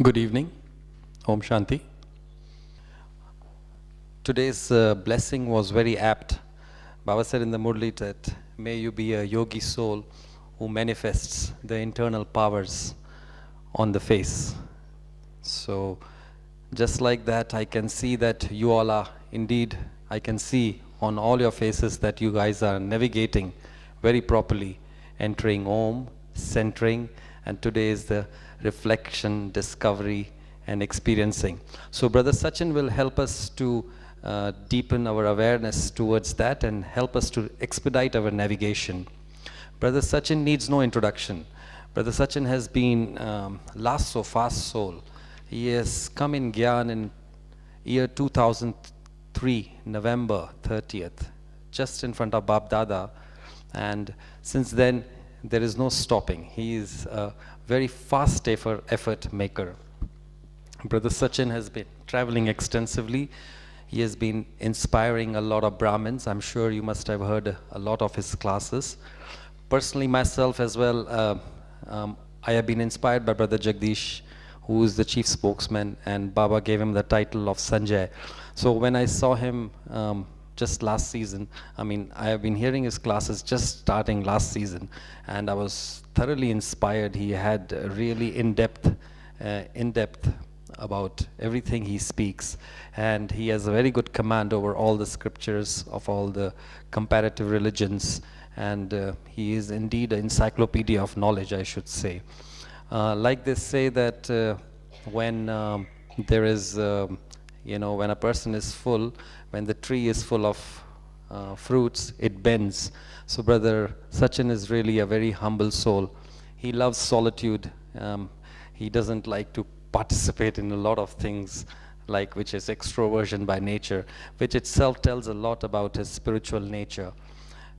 Good evening. Om Shanti. Today's blessing was very apt. Baba said in the Murli that may you be a yogi soul who manifests the internal powers on the face. So just like that, I can see that you all are indeed, I can see on all your faces that you guys are navigating very properly, entering Om, centering, and today is the reflection, discovery, and experiencing. So Brother Sachin will help us to deepen our awareness towards that and help us to expedite our navigation. Brother Sachin needs no introduction. Brother Sachin has been last so fast soul. He has come in Gyan in year 2003, November 30th, just in front of Bab Dada. And since then, there is no stopping. He is a very fast effort maker. Brother Sachin has been traveling extensively. He has been inspiring a lot of Brahmins. I'm sure you must have heard a lot of his classes. Personally, myself as well, I have been inspired by Brother Jagdish, who is the chief spokesman, and Baba gave him the title of Sanjay. So when I saw him just last season, I mean, I have been hearing his classes just starting last season, and I was thoroughly inspired. He had really in-depth about everything he speaks, and he has a very good command over all the scriptures of all the comparative religions, and he is indeed an encyclopedia of knowledge, I should say. Like they say that when there is, when a person is full, when the tree is full of fruits, it bends. So Brother Sachin is really a very humble soul. He loves solitude. He doesn't like to participate in a lot of things, like which is extroversion by nature, which itself tells a lot about his spiritual nature.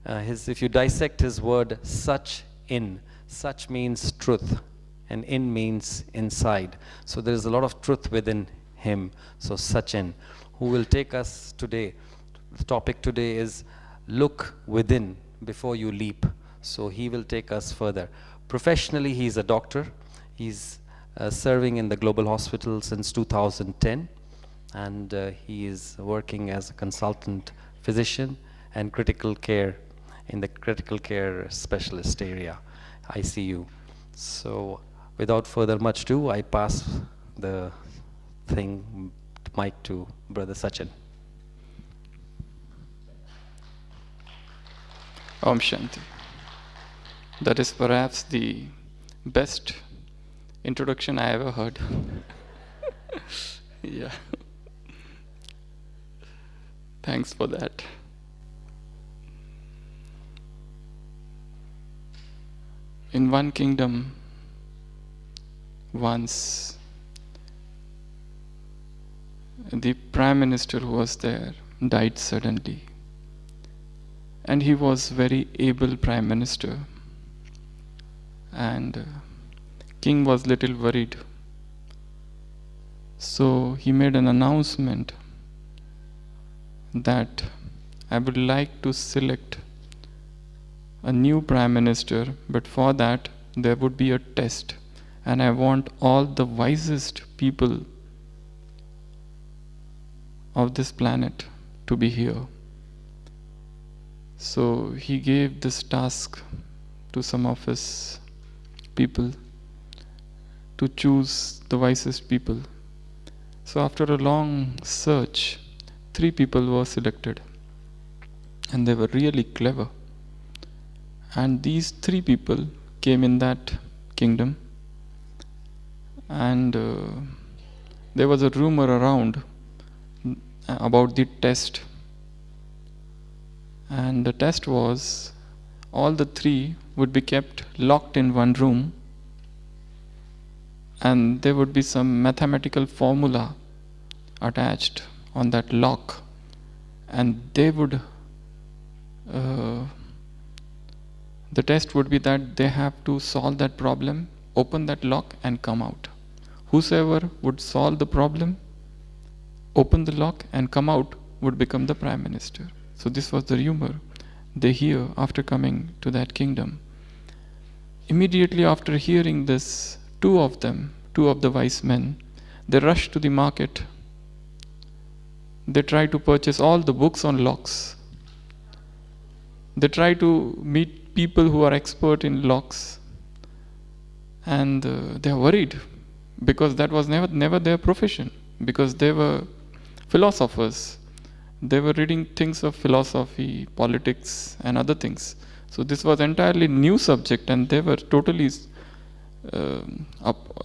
If you dissect his word, such means truth, and in means inside. So there is a lot of truth within him. So Sachin, who will take us today, the topic today is look within before you leap. So he will take us further. Professionally, he's a doctor. He's serving in the global hospital since 2010, and he is working as a consultant physician and critical care in the critical care specialist area, ICU. So without further much ado, I pass the mic to Brother Sachin. Om Shanti. That is perhaps the best introduction I ever heard. Yeah. Thanks for that. In one kingdom, once the prime minister who was there died suddenly, and he was very able prime minister, and king was little worried. So he made an announcement that I would like to select a new prime minister, but for that there would be a test, and I want all the wisest people of this planet to be here. So he gave this task to some of his people to choose the wisest people. So after a long search, 3 people were selected, and they were really clever. And these 3 people came in that kingdom, and there was a rumor around about the test. And the test was all the 3 would be kept locked in one room, and there would be some mathematical formula attached on that lock, and they would the test would be that they have to solve that problem, open that lock and come out. Whosoever would solve the problem, open the lock and come out, would become the prime minister. So this was the rumor they hear after coming to that kingdom. Immediately after hearing this, two of two of the wise men. They rush to the market. They try to purchase all the books on locks. They try to meet people who are expert in locks. And they are worried because that was never their profession. Because they were philosophers. They were reading things of philosophy, politics and other things. So this was entirely new subject and they were totally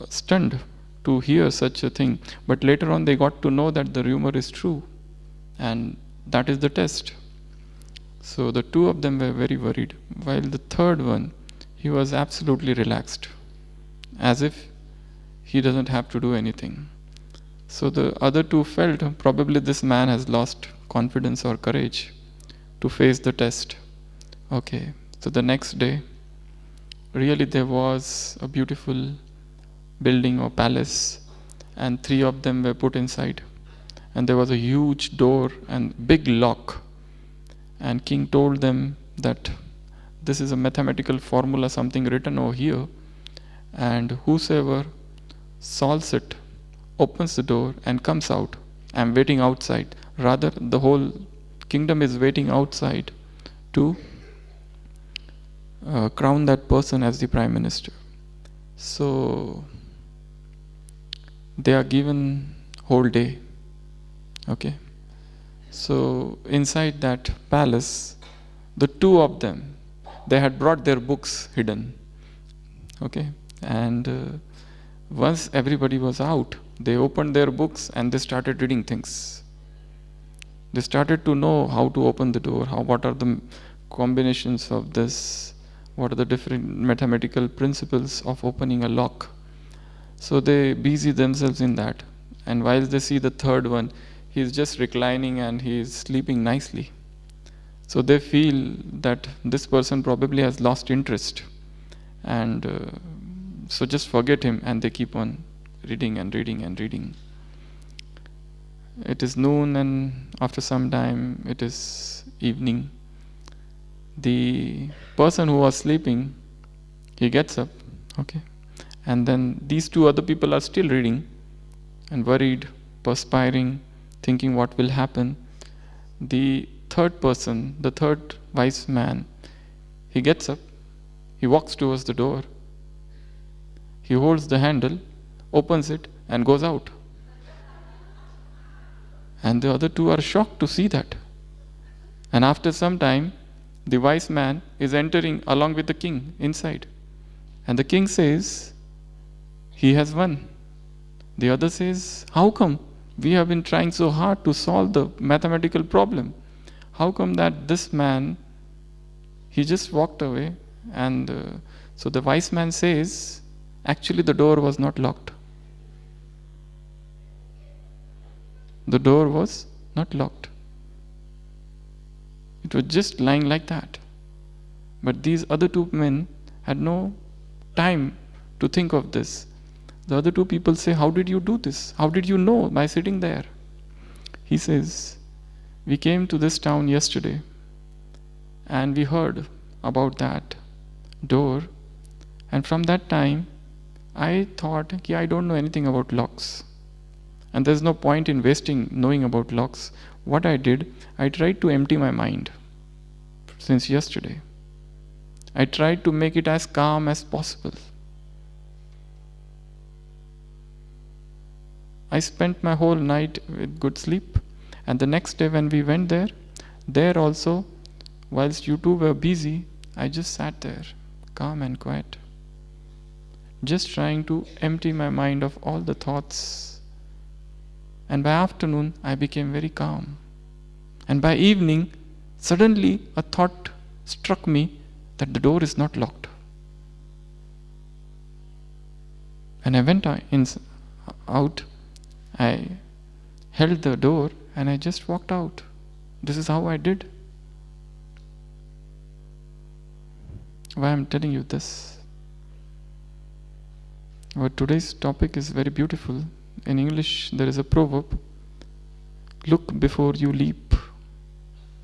stunned to hear such a thing. But later on they got to know that the rumor is true. And that is the test. So the two of them were very worried. While the third one, he was absolutely relaxed. As if he doesn't have to do anything. So the other two felt probably this man has lost confidence or courage to face the test. Okay, so the next day, really there was a beautiful building or palace and three of them were put inside. And there was a huge door and big lock. And king told them that this is a mathematical formula, something written over here. And whosoever solves it, opens the door and comes out. I'm waiting outside. Rather, the whole kingdom is waiting outside to crown that person as the prime minister. So they are given whole day. Okay. So inside that palace, the two of them, they had brought their books hidden. Okay. And once everybody was out, they opened their books and they started reading things. They started to know how to open the door, what are the combinations of this, what are the different mathematical principles of opening a lock. So they busy themselves in that. And while they see the third one, he is just reclining and he is sleeping nicely. So they feel that this person probably has lost interest. And so just forget him, and they keep on reading and reading and reading. It is noon, and after some time it is evening. The person who was sleeping, he gets up, okay, and then these two other people are still reading and worried, perspiring, thinking what will happen. The third person, the third wise man, he gets up, he walks towards the door, he holds the handle, opens it and goes out. And the other two are shocked to see that. And after some time, the wise man is entering along with the king inside. And the king says, he has won. The other says, how come? We have been trying so hard to solve the mathematical problem. How come that this man, he just walked away? And so the wise man says, actually the door was not locked. The door was not locked. It was just lying like that. But these other two men had no time to think of this. The other two people say, how did you do this? How did you know by sitting there? He says, we came to this town yesterday and we heard about that door, and from that time I thought, I don't know anything about locks. And there's no point in wasting knowing about locks. What I did, I tried to empty my mind since yesterday. I tried to make it as calm as possible. I spent my whole night with good sleep. And the next day when we went there also, whilst you two were busy, I just sat there, calm and quiet, just trying to empty my mind of all the thoughts. And by afternoon, I became very calm. And by evening, suddenly a thought struck me that the door is not locked. And I went out, I held the door and I just walked out. This is how I did. Why I'm telling you this? Our today's topic is very beautiful. In English, there is a proverb, look before you leap.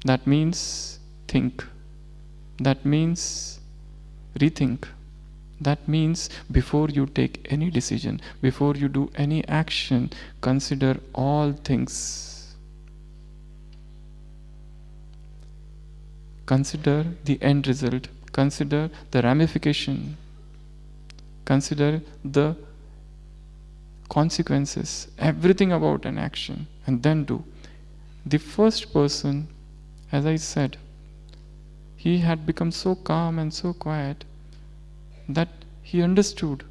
That means think. That means rethink. That means before you take any decision, before you do any action, consider all things. Consider the end result. Consider the ramification. Consider the consequences, everything about an action, and then do. The first person, as I said, he had become so calm and so quiet that he understood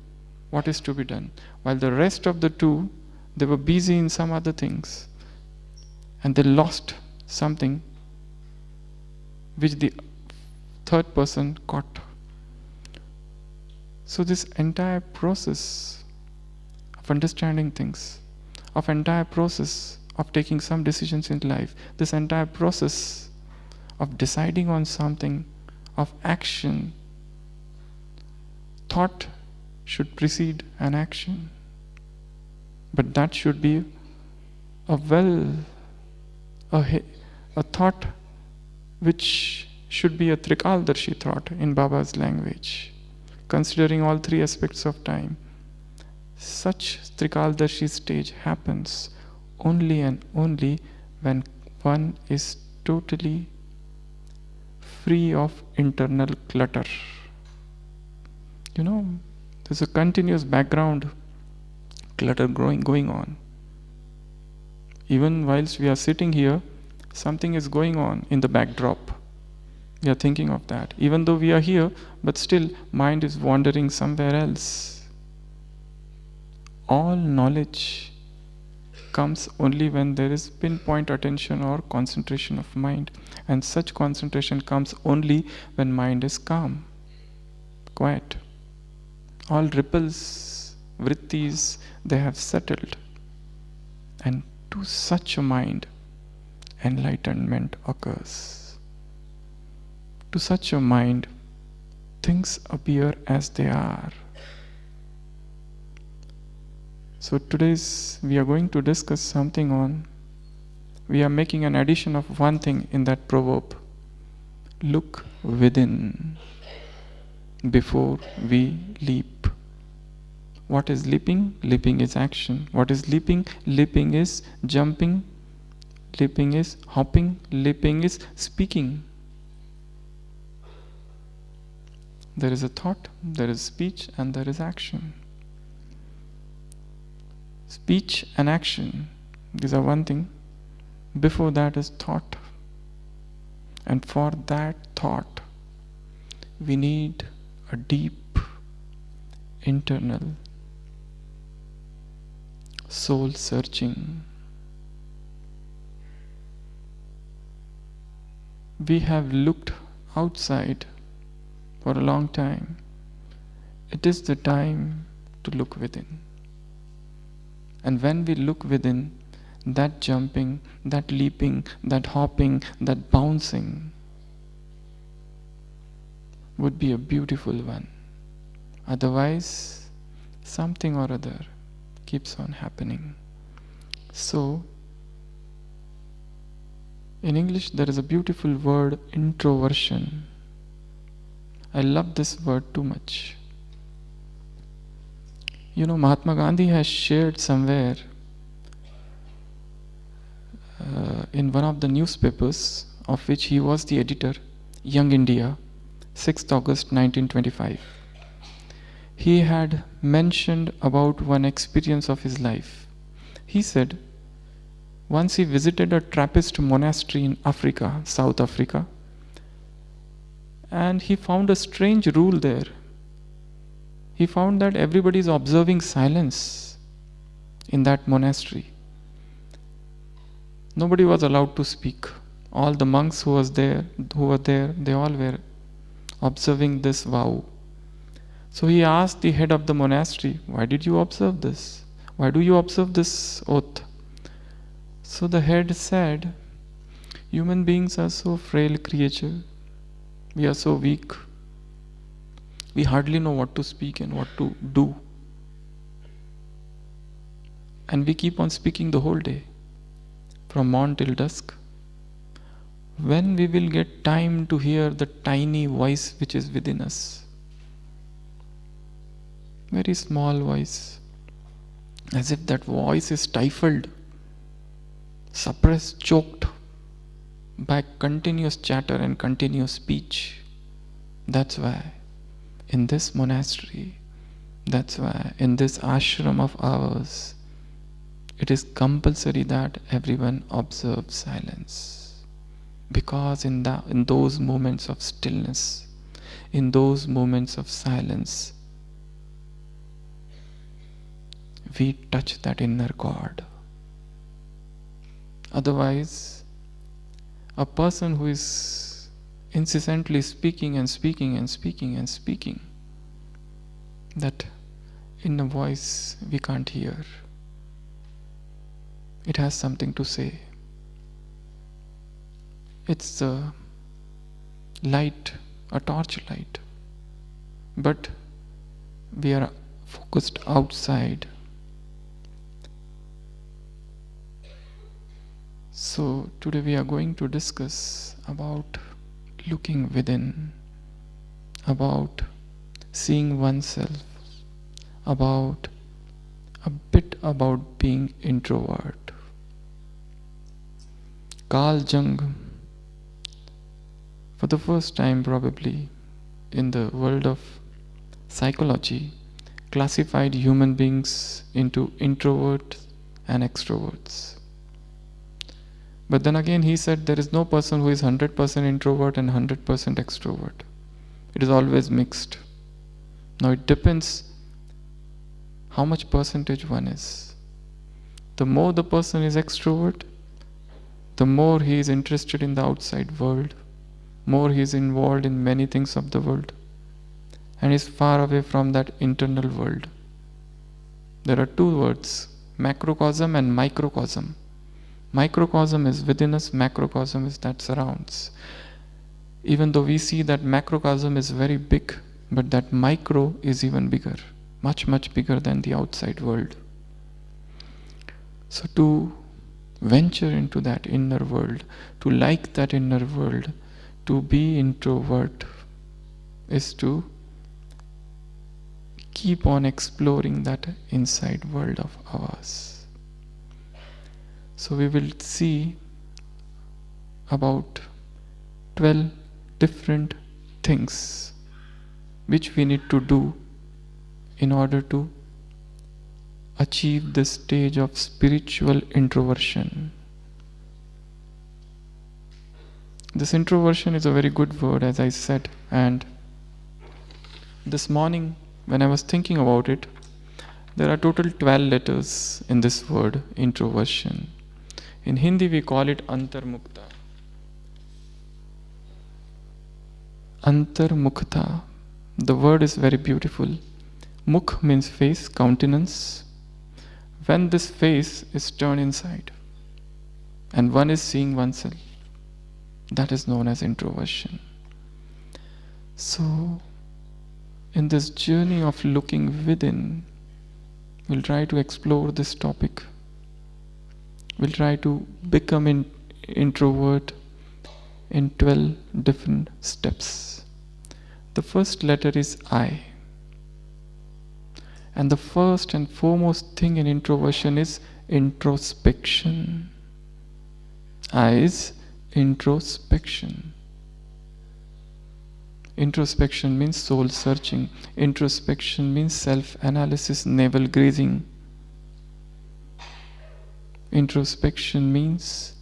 what is to be done, while the rest of the two, they were busy in some other things, and they lost something which the third person caught. So this entire process of understanding things, of entire process of taking some decisions in life, this entire process of deciding on something, of action, thought should precede an action. But that should be a thought which should be a Trikaldarshi thought in Baba's language, considering all three aspects of time. Such Trikaldarshi stage happens only and only when one is totally free of internal clutter. You know, there's a continuous background clutter going on. Even whilst we are sitting here, something is going on in the backdrop. We are thinking of that. Even though we are here, but still mind is wandering somewhere else. All knowledge comes only when there is pinpoint attention or concentration of mind. And such concentration comes only when mind is calm, quiet. All ripples, vrittis, they have settled. And to such a mind, enlightenment occurs. To such a mind, things appear as they are. So we are going to discuss something on, we are making an addition of one thing in that proverb. Look within before we leap. What is leaping? Leaping is action. What is leaping? Leaping is jumping. Leaping is hopping. Leaping is speaking. There is a thought, there is speech, and there is action. Speech and action, these are one thing. Before that is thought. And for that thought, we need a deep, internal, soul searching. We have looked outside for a long time. It is the time to look within. And when we look within, that jumping, that leaping, that hopping, that bouncing would be a beautiful one. Otherwise, something or other keeps on happening. So, in English there is a beautiful word, introversion. I love this word too much. You know, Mahatma Gandhi has shared somewhere in one of the newspapers of which he was the editor, Young India, 6th August 1925. He had mentioned about one experience of his life. He said, once he visited a Trappist monastery in Africa, South Africa, and he found a strange rule there. He found that everybody is observing silence in that monastery. Nobody was allowed to speak. All the monks who were there, they all were observing this vow. So he asked the head of the monastery, why did you observe this? Why do you observe this oath? So the head said, human beings are so frail creatures. We are so weak. We hardly know what to speak and what to do. And we keep on speaking the whole day, from morn till dusk. When we will get time to hear the tiny voice which is within us? very small voice, as if that voice is stifled, suppressed, choked by continuous chatter and continuous speech. That's why in this monastery, that's why in this ashram of ours, it is compulsory that everyone observe silence. Because in those moments of stillness, in those moments of silence, we touch that inner God. Otherwise, a person who is incessantly speaking and speaking and speaking and speaking, that inner voice we can't hear. It has something to say. It's a light, a torch light. But we are focused outside. So today we are going to discuss about looking within, about seeing oneself, about a bit about being introvert. Carl Jung, for the first time probably in the world of psychology, classified human beings into introverts and extroverts. But then again he said there is no person who is 100% introvert and 100% extrovert. It is always mixed. Now it depends how much percentage one is. The more the person is extrovert, the more he is interested in the outside world, more he is involved in many things of the world, and is far away from that internal world. There are two words, macrocosm and microcosm. Microcosm is within us, macrocosm is that surrounds. Even though we see that macrocosm is very big, but that micro is even bigger, much, much bigger than the outside world. So to venture into that inner world, to like that inner world, to be introvert, is to keep on exploring that inside world of ours. So we will see about 12 different things which we need to do in order to achieve this stage of spiritual introversion. This introversion is a very good word, as I said, and this morning when I was thinking about it, there are total 12 letters in this word, introversion. In Hindi we call it antarmukta. Antarmukta. The word is very beautiful. Mukh means face, countenance. When this face is turned inside and one is seeing oneself, that is known as introversion. So, in this journey of looking within, we'll try to explore this topic. We'll try to become an introvert in 12 different steps. The first letter is I. And the first and foremost thing in introversion is introspection. I is introspection. Introspection means soul searching. Introspection means self-analysis, navel gazing. Introspection means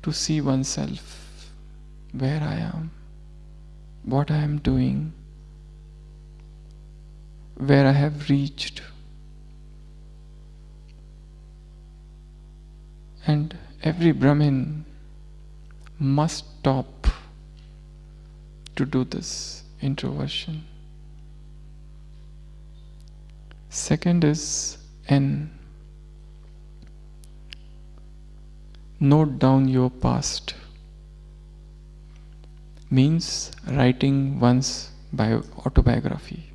to see oneself, where I am, what I am doing, where I have reached. And every Brahmin must stop to do this introversion. Second is N. Note down your past. Means writing one's autobiography.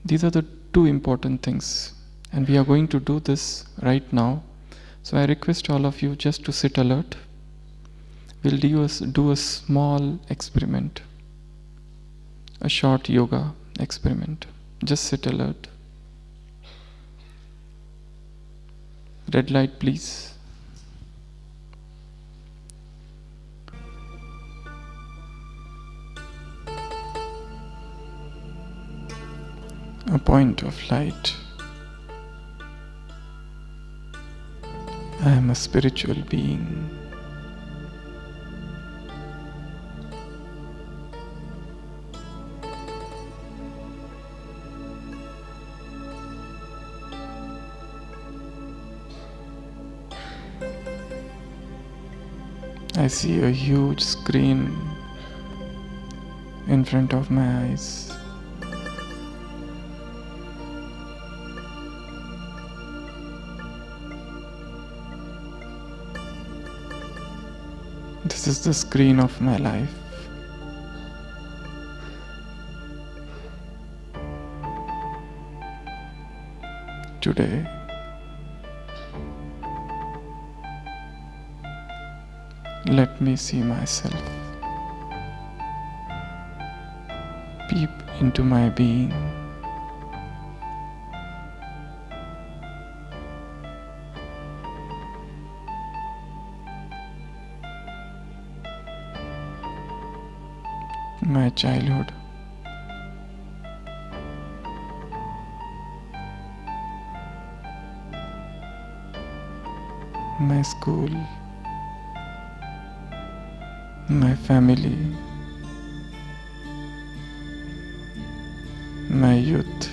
These are the two important things, and we are going to do this right now. So I request all of you just to sit alert. We'll do a small experiment. a short yoga experiment. Just sit alert. Red light, please. A point of light. I am a spiritual being. I see a huge screen in front of my eyes. This is the screen of my life. Today, let me see myself. Peep into my being. My childhood. My school. My family. My youth.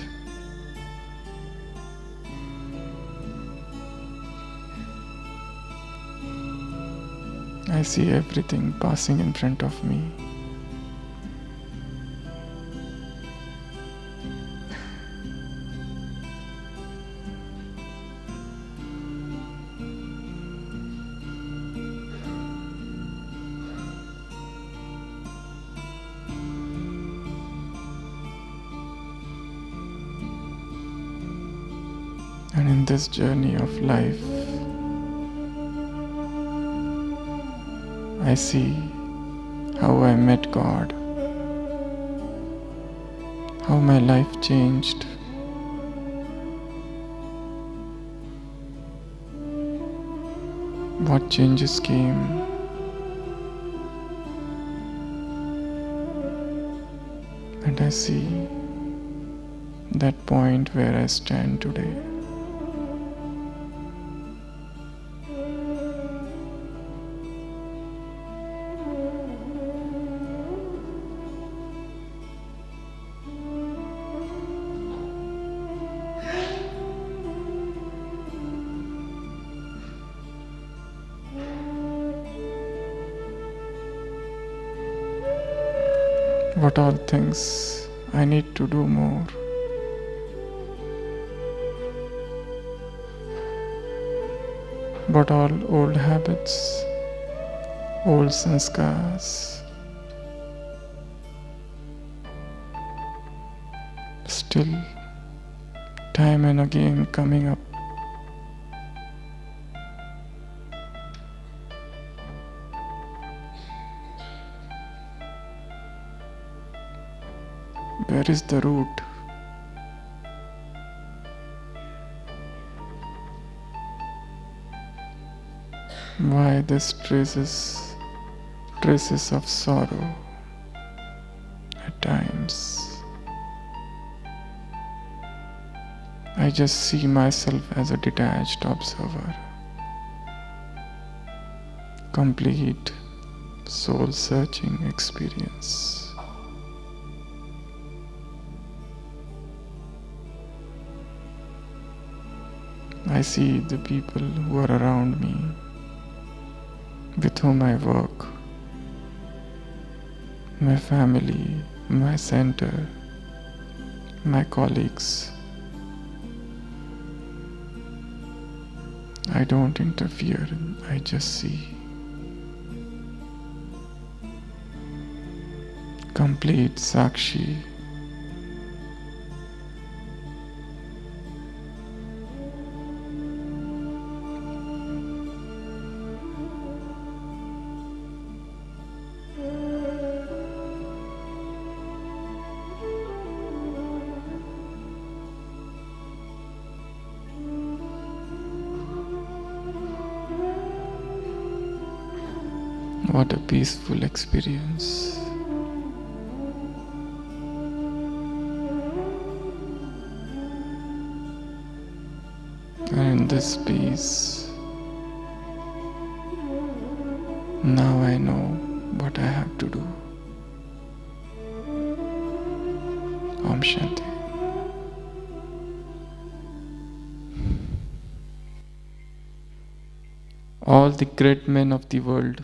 I see everything passing in front of me. And in this journey of life, I see how I met God, how my life changed, what changes came, and I see that point where I stand today. What all things I need to do more. What all old habits, old sanskars, still time and again coming up. Where is the root? Why these traces of sorrow at times? I just see myself as a detached observer. Complete soul-searching experience. I see the people who are around me, with whom I work, my family, my center, my colleagues. I don't interfere, I just see. Complete Sakshi. What a peaceful experience. And in this peace, now I know what I have to do. Om Shanti. All the great men of the world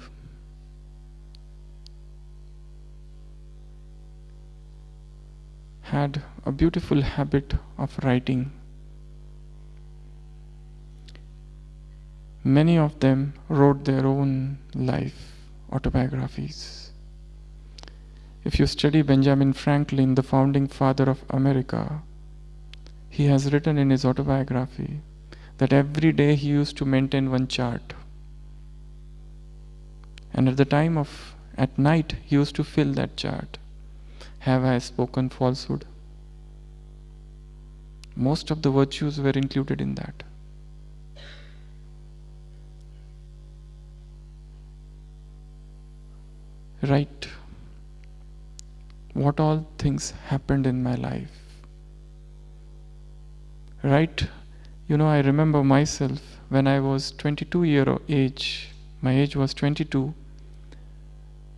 had a beautiful habit of writing. Many of them wrote their own life autobiographies. If you study Benjamin Franklin, the founding father of America, he has written in his autobiography that every day he used to maintain one chart. And at night, he used to fill that chart. Have I spoken falsehood? Most of the virtues were included in that. Write what all things happened in my life. Write, I remember myself when I was 22 years of age. My age was 22.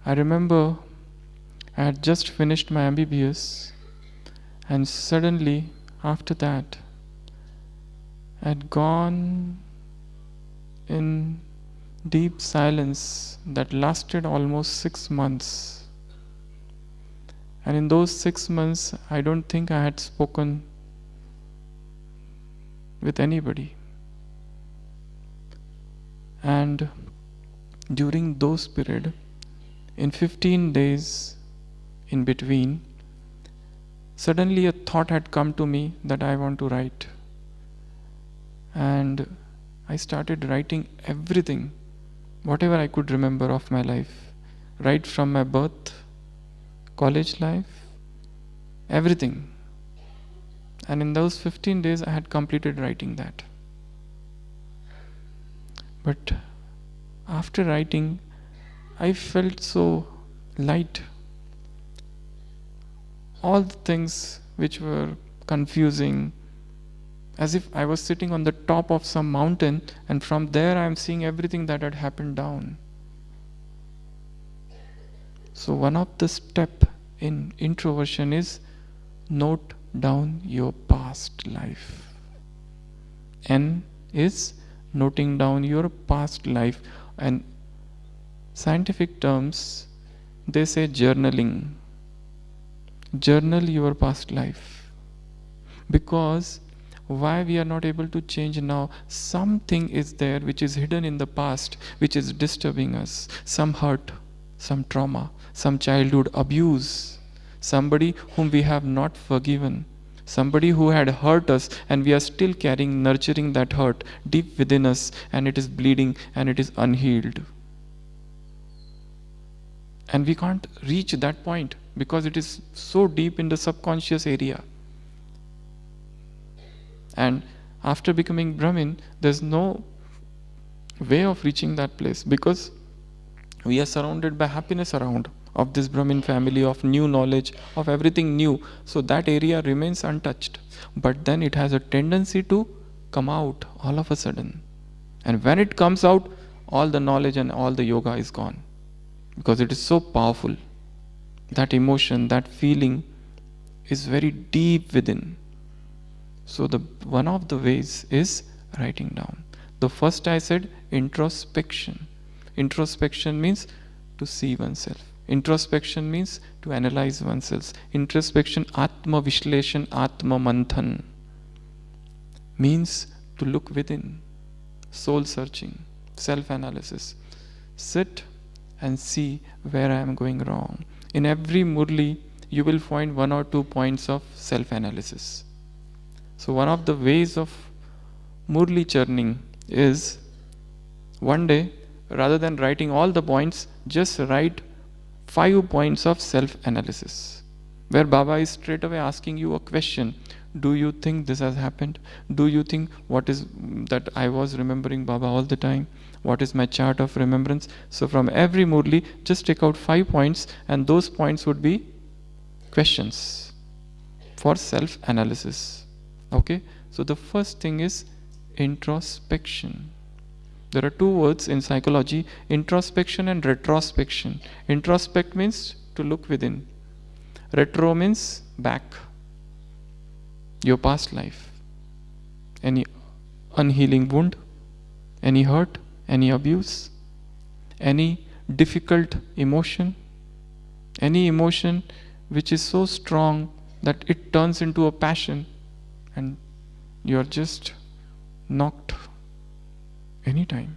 I remember I had just finished my MBBS, and suddenly after that I had gone in deep silence that lasted almost 6 months. And in those 6 months, I don't think I had spoken with anybody. And during those period, in 15 days in between, suddenly a thought had come to me that I want to write. And I started writing everything, whatever I could remember of my life, right from my birth, college life, everything. And in those 15 days, I had completed writing that. But after writing, I felt so light. All the things which were confusing, as if I was sitting on the top of some mountain, and from there I am seeing everything that had happened down. So one of the steps in introversion is note down your past life. N is noting down your past life, and scientific terms they say journaling. Journal your past life. Because why we are not able to change now? Something is there which is hidden in the past, which is disturbing us. Some hurt, some trauma, some childhood abuse, somebody whom we have not forgiven, somebody who had hurt us, and we are still carrying, nurturing that hurt deep within us, and it is bleeding and it is unhealed. And we can't reach that point because it is so deep in the subconscious area. And after becoming Brahmin, there's no way of reaching that place, because we are surrounded by happiness around of this Brahmin family, of new knowledge, of everything new. So that area remains untouched. But then it has a tendency to come out all of a sudden. And when it comes out, all the knowledge and all the yoga is gone. Because it is so powerful. That emotion, that feeling is very deep within. So one of the ways is writing down. The first I said, introspection. Introspection means to see oneself. Introspection means to analyze oneself. Introspection, Atma Vishleshan, Atma Manthan, means to look within. Soul searching, self-analysis. Sit and see where I am going wrong. In every Murli, you will find 1 or 2 points of self-analysis. So one of the ways of Murli churning is, one day, rather than writing all the points, just write 5 points of self-analysis. where Baba is straight away asking you a question. Do you think this has happened? Do you think what is that I was remembering Baba all the time? What is my chart of remembrance? So from every Murli, just take out 5 points, and those points would be questions for self-analysis. Okay? So the first thing is introspection. There are 2 words in psychology, introspection and retrospection. Introspect means to look within. Retro means back. Your past life. Any unhealing wound, any hurt, any abuse, any difficult emotion, any emotion which is so strong that it turns into a passion and you are just knocked anytime.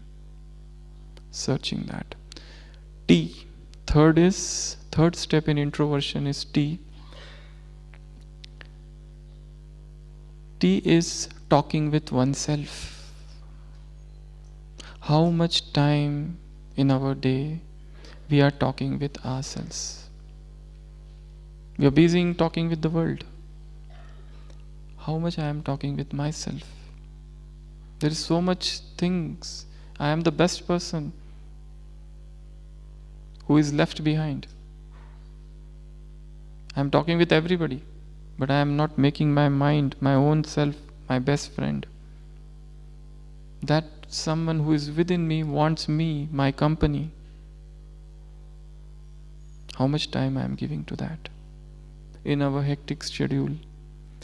Searching that. T. Third step in introversion is T. T is talking with oneself. How much time in our day we are talking with ourselves? We are busy in talking with the world. How much I am talking with myself? There is so much things. I am the best person who is left behind. I am talking with everybody, but I am not making my mind, my own self, my best friend. That someone who is within me wants me, my company. How much time I am giving to that? In our hectic schedule,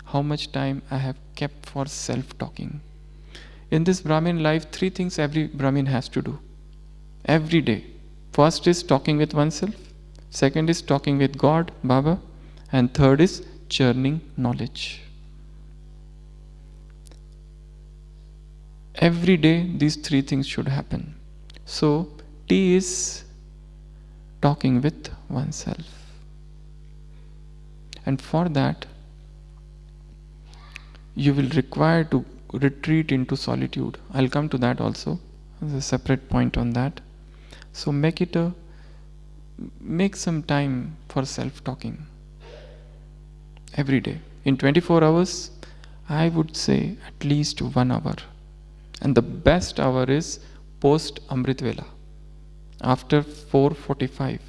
how much time I have kept for self-talking? In this Brahmin life, 3 things every Brahmin has to do. Every day. First is talking with oneself. Second is talking with God, Baba. And third is churning knowledge. Every day these 3 things should happen. So T is talking with oneself. And for that, you will require to retreat into solitude. I'll come to that also. There's a separate point on that. So make some time for self-talking. Every day. In 24 hours, I would say at least 1 hour. And the best hour is post Amrit Vela. After 4:45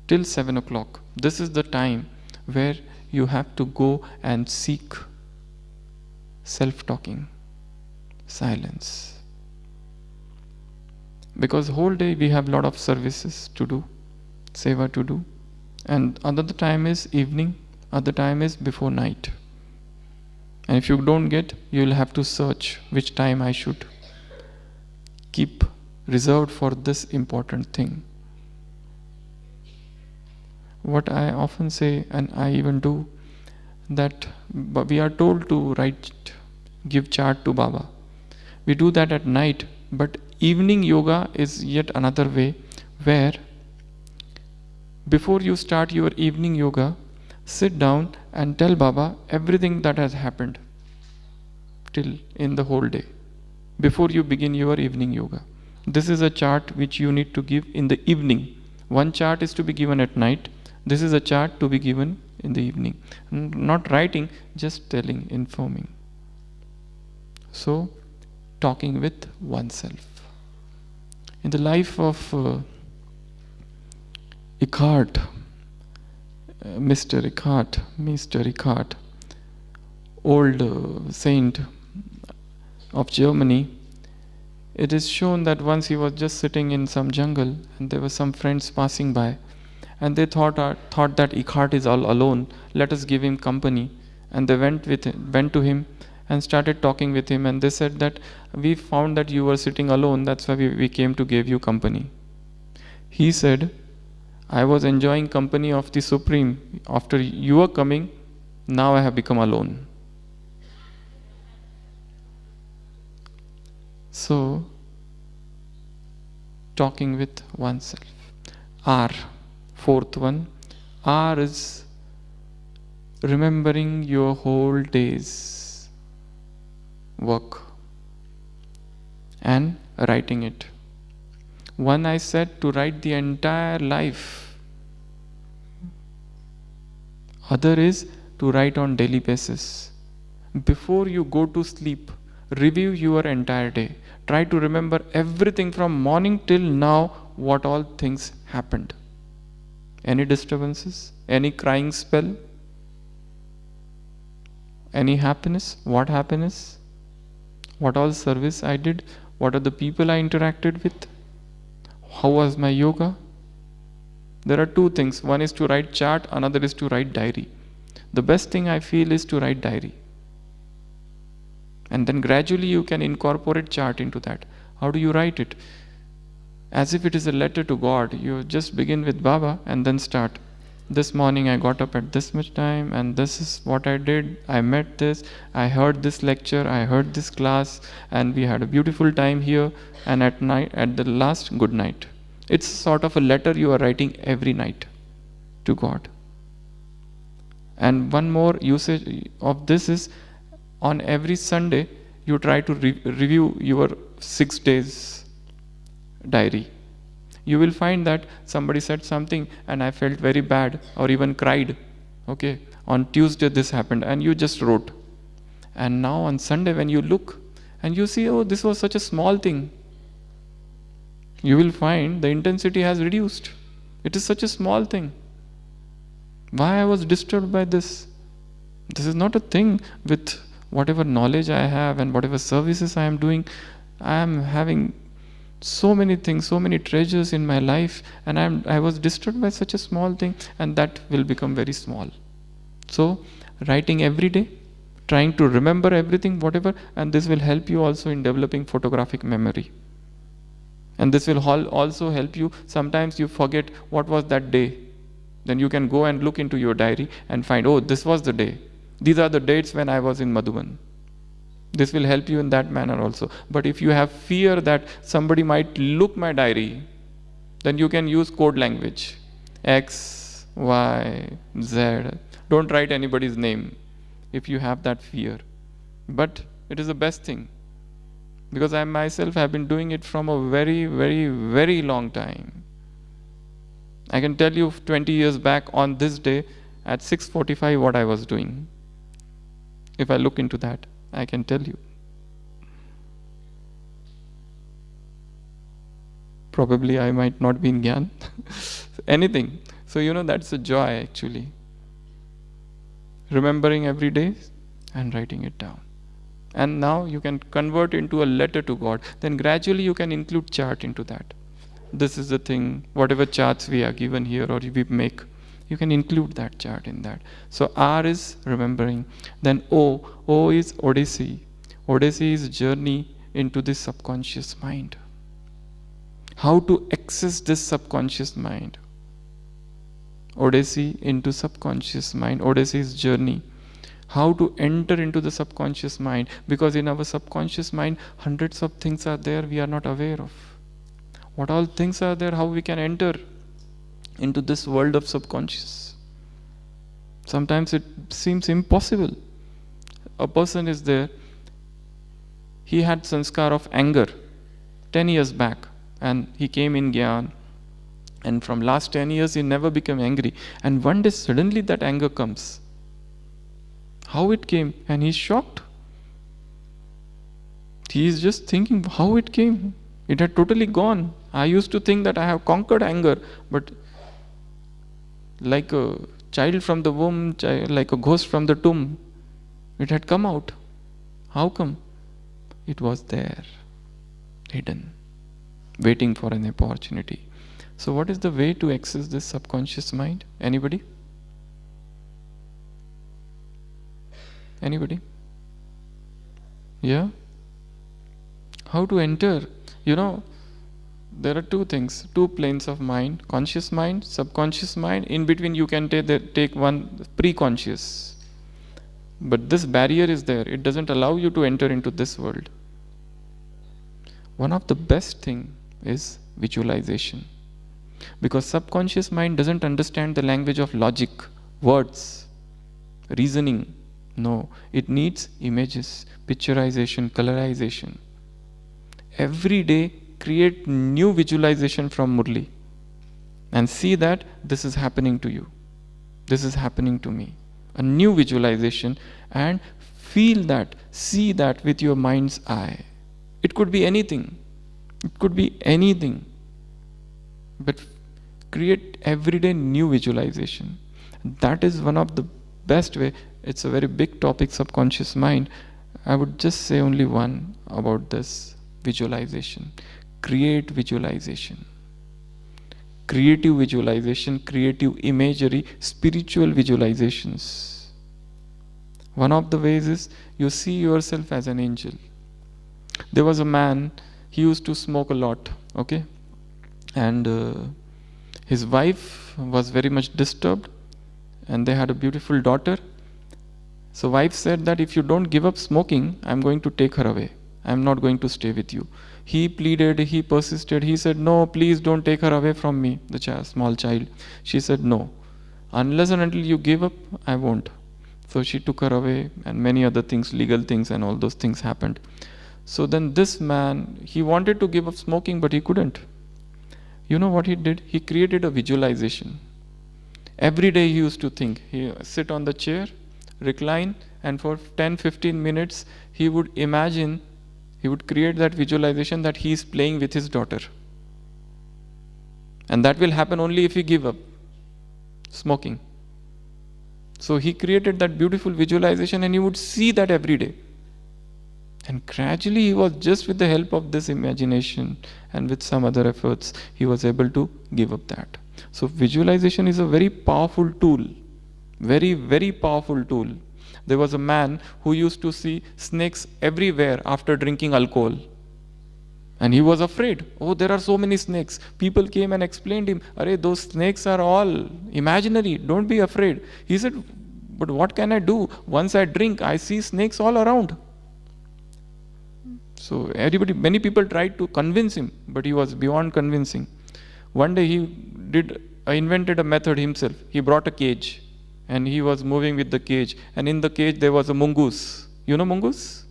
till 7 o'clock. This is the time where you have to go and seek self-talking, silence. Because whole day we have lot of services to do, seva to do. And another time is evening, other time is before night. And if you don't get, you will have to search which time I should keep reserved for this important thing. What I often say, and I even do, that we are told to give chart to Baba. We do that at night, but evening yoga is yet another way where before you start your evening yoga, sit down and tell Baba everything that has happened till in the whole day before you begin your evening yoga. This is a chart which you need to give in the evening. One chart is to be given at night. This is a chart to be given in the evening. Not writing, just telling, informing. So, talking with oneself. In the life of Eckhart, Mr. Eckhart, old saint of Germany, it is shown that once he was just sitting in some jungle and there were some friends passing by and they thought that Eckhart is all alone, let us give him company. And they went to him and started talking with him, and they said that we found that you were sitting alone, that's why we came to give you company. He said, I was enjoying company of the Supreme. After you were coming, now I have become alone. So, talking with oneself. R, fourth one. R is remembering your whole day's work and writing it. One I said to write the entire life. Other is to write on daily basis. Before you go to sleep, review your entire day. Try to remember everything from morning till now, what all things happened. Any disturbances? Any crying spell? Any happiness? What happiness? What all service I did? What are the people I interacted with? How was my yoga? There are two things. One is to write chart, another is to write diary. The best thing I feel is to write diary. And then gradually you can incorporate chart into that. How do you write it? As if it is a letter to God. You just begin with Baba and then start. This morning I got up at this much time and this is what I did. I met this, I heard this lecture, I heard this class, and we had a beautiful time here, and at night, at the last, good night. It's sort of a letter you are writing every night to God. And one more usage of this is, on every Sunday you try to review your 6 days diary. You will find that somebody said something and I felt very bad or even cried. Okay, on Tuesday this happened, and you just wrote. And now on Sunday when you look and you see, oh, this was such a small thing, you will find the intensity has reduced. It is such a small thing. Why I was disturbed by this? This is not a thing. With whatever knowledge I have and whatever services I am doing, I am having so many things, so many treasures in my life, and I was disturbed by such a small thing, and that will become very small. So writing every day, trying to remember everything, whatever, and this will help you also in developing photographic memory. And this will also help you. Sometimes you forget what was that day. Then you can go and look into your diary and find, oh, this was the day. These are the dates when I was in Madhuban. This will help you in that manner also. But if you have fear that somebody might look my diary, then you can use code language. X, Y, Z. Don't write anybody's name if you have that fear. But it is the best thing. Because I myself have been doing it from a very, very, very long time. I can tell you 20 years back on this day at 6:45 what I was doing. If I look into that, I can tell you. Probably I might not be in Gyan. Anything. So that's a joy actually. Remembering every day and writing it down. And now you can convert into a letter to God. Then gradually you can include chart into that. This is the thing, whatever charts we are given here or we make, you can include that chart in that. So R is remembering. Then O is Odyssey. Odyssey is journey into the subconscious mind. How to access this subconscious mind? Odyssey into subconscious mind. Odyssey is journey. How to enter into the subconscious mind? Because in our subconscious mind, hundreds of things are there we are not aware of. What all things are there? How we can enter into this world of subconscious? Sometimes it seems impossible. A person is there, he had sanskar of anger 10 years back, and he came in Gyan, and from last 10 years he never became angry, and one day suddenly that anger comes. How it came? And he's shocked. He is just thinking how it came. It had totally gone. I used to think that I have conquered anger, but like a child from the womb, like a ghost from the tomb, it had come out. How come? It was there, hidden, waiting for an opportunity. So what is the way to access this subconscious mind? Anybody? Anybody? Yeah? How to enter? There are two things, two planes of mind, conscious mind, subconscious mind. In between you can take one pre-conscious. But this barrier is there. It doesn't allow you to enter into this world. One of the best thing is visualization. Because subconscious mind doesn't understand the language of logic, words, reasoning. No, it needs images, picturization, colorization. Every day create new visualization from Murli and see that this is happening to you. This is happening to me. A new visualization, and feel that, see that with your mind's eye. It could be anything. It could be anything. But create everyday new visualization. That is one of the best way. It's a very big topic, subconscious mind. I would just say only one about this visualization. Create visualization. Creative visualization, creative imagery, spiritual visualizations. One of the ways is you see yourself as an angel. There was a man, he used to smoke a lot, okay? And his wife was very much disturbed, and they had a beautiful daughter. So wife said that if you don't give up smoking, I'm going to take her away. I'm not going to stay with you. He pleaded, he persisted, he said, no, please don't take her away from me, the small child. She said, no, unless and until you give up, I won't. So she took her away, and many other things, legal things and all those things happened. So then this man, he wanted to give up smoking, but he couldn't. You know what he did? He created a visualization. Every day he used to think. He sit on the chair, recline, and for 10-15 minutes he would imagine, he would create that visualization that he is playing with his daughter. And that will happen only if he give up smoking. So he created that beautiful visualization, and he would see that every day. And gradually he was, just with the help of this imagination and with some other efforts, he was able to give up that. So visualization is a very powerful tool. Very, very powerful tool. There was a man who used to see snakes everywhere after drinking alcohol. And he was afraid. Oh, there are so many snakes. People came and explained him, Arey, those snakes are all imaginary. Don't be afraid. He said, but what can I do? Once I drink, I see snakes all around. So many people tried to convince him, but he was beyond convincing. One day he invented a method himself. He brought a cage, and he was moving with the cage. And in the cage there was a mongoose. You know mongoose?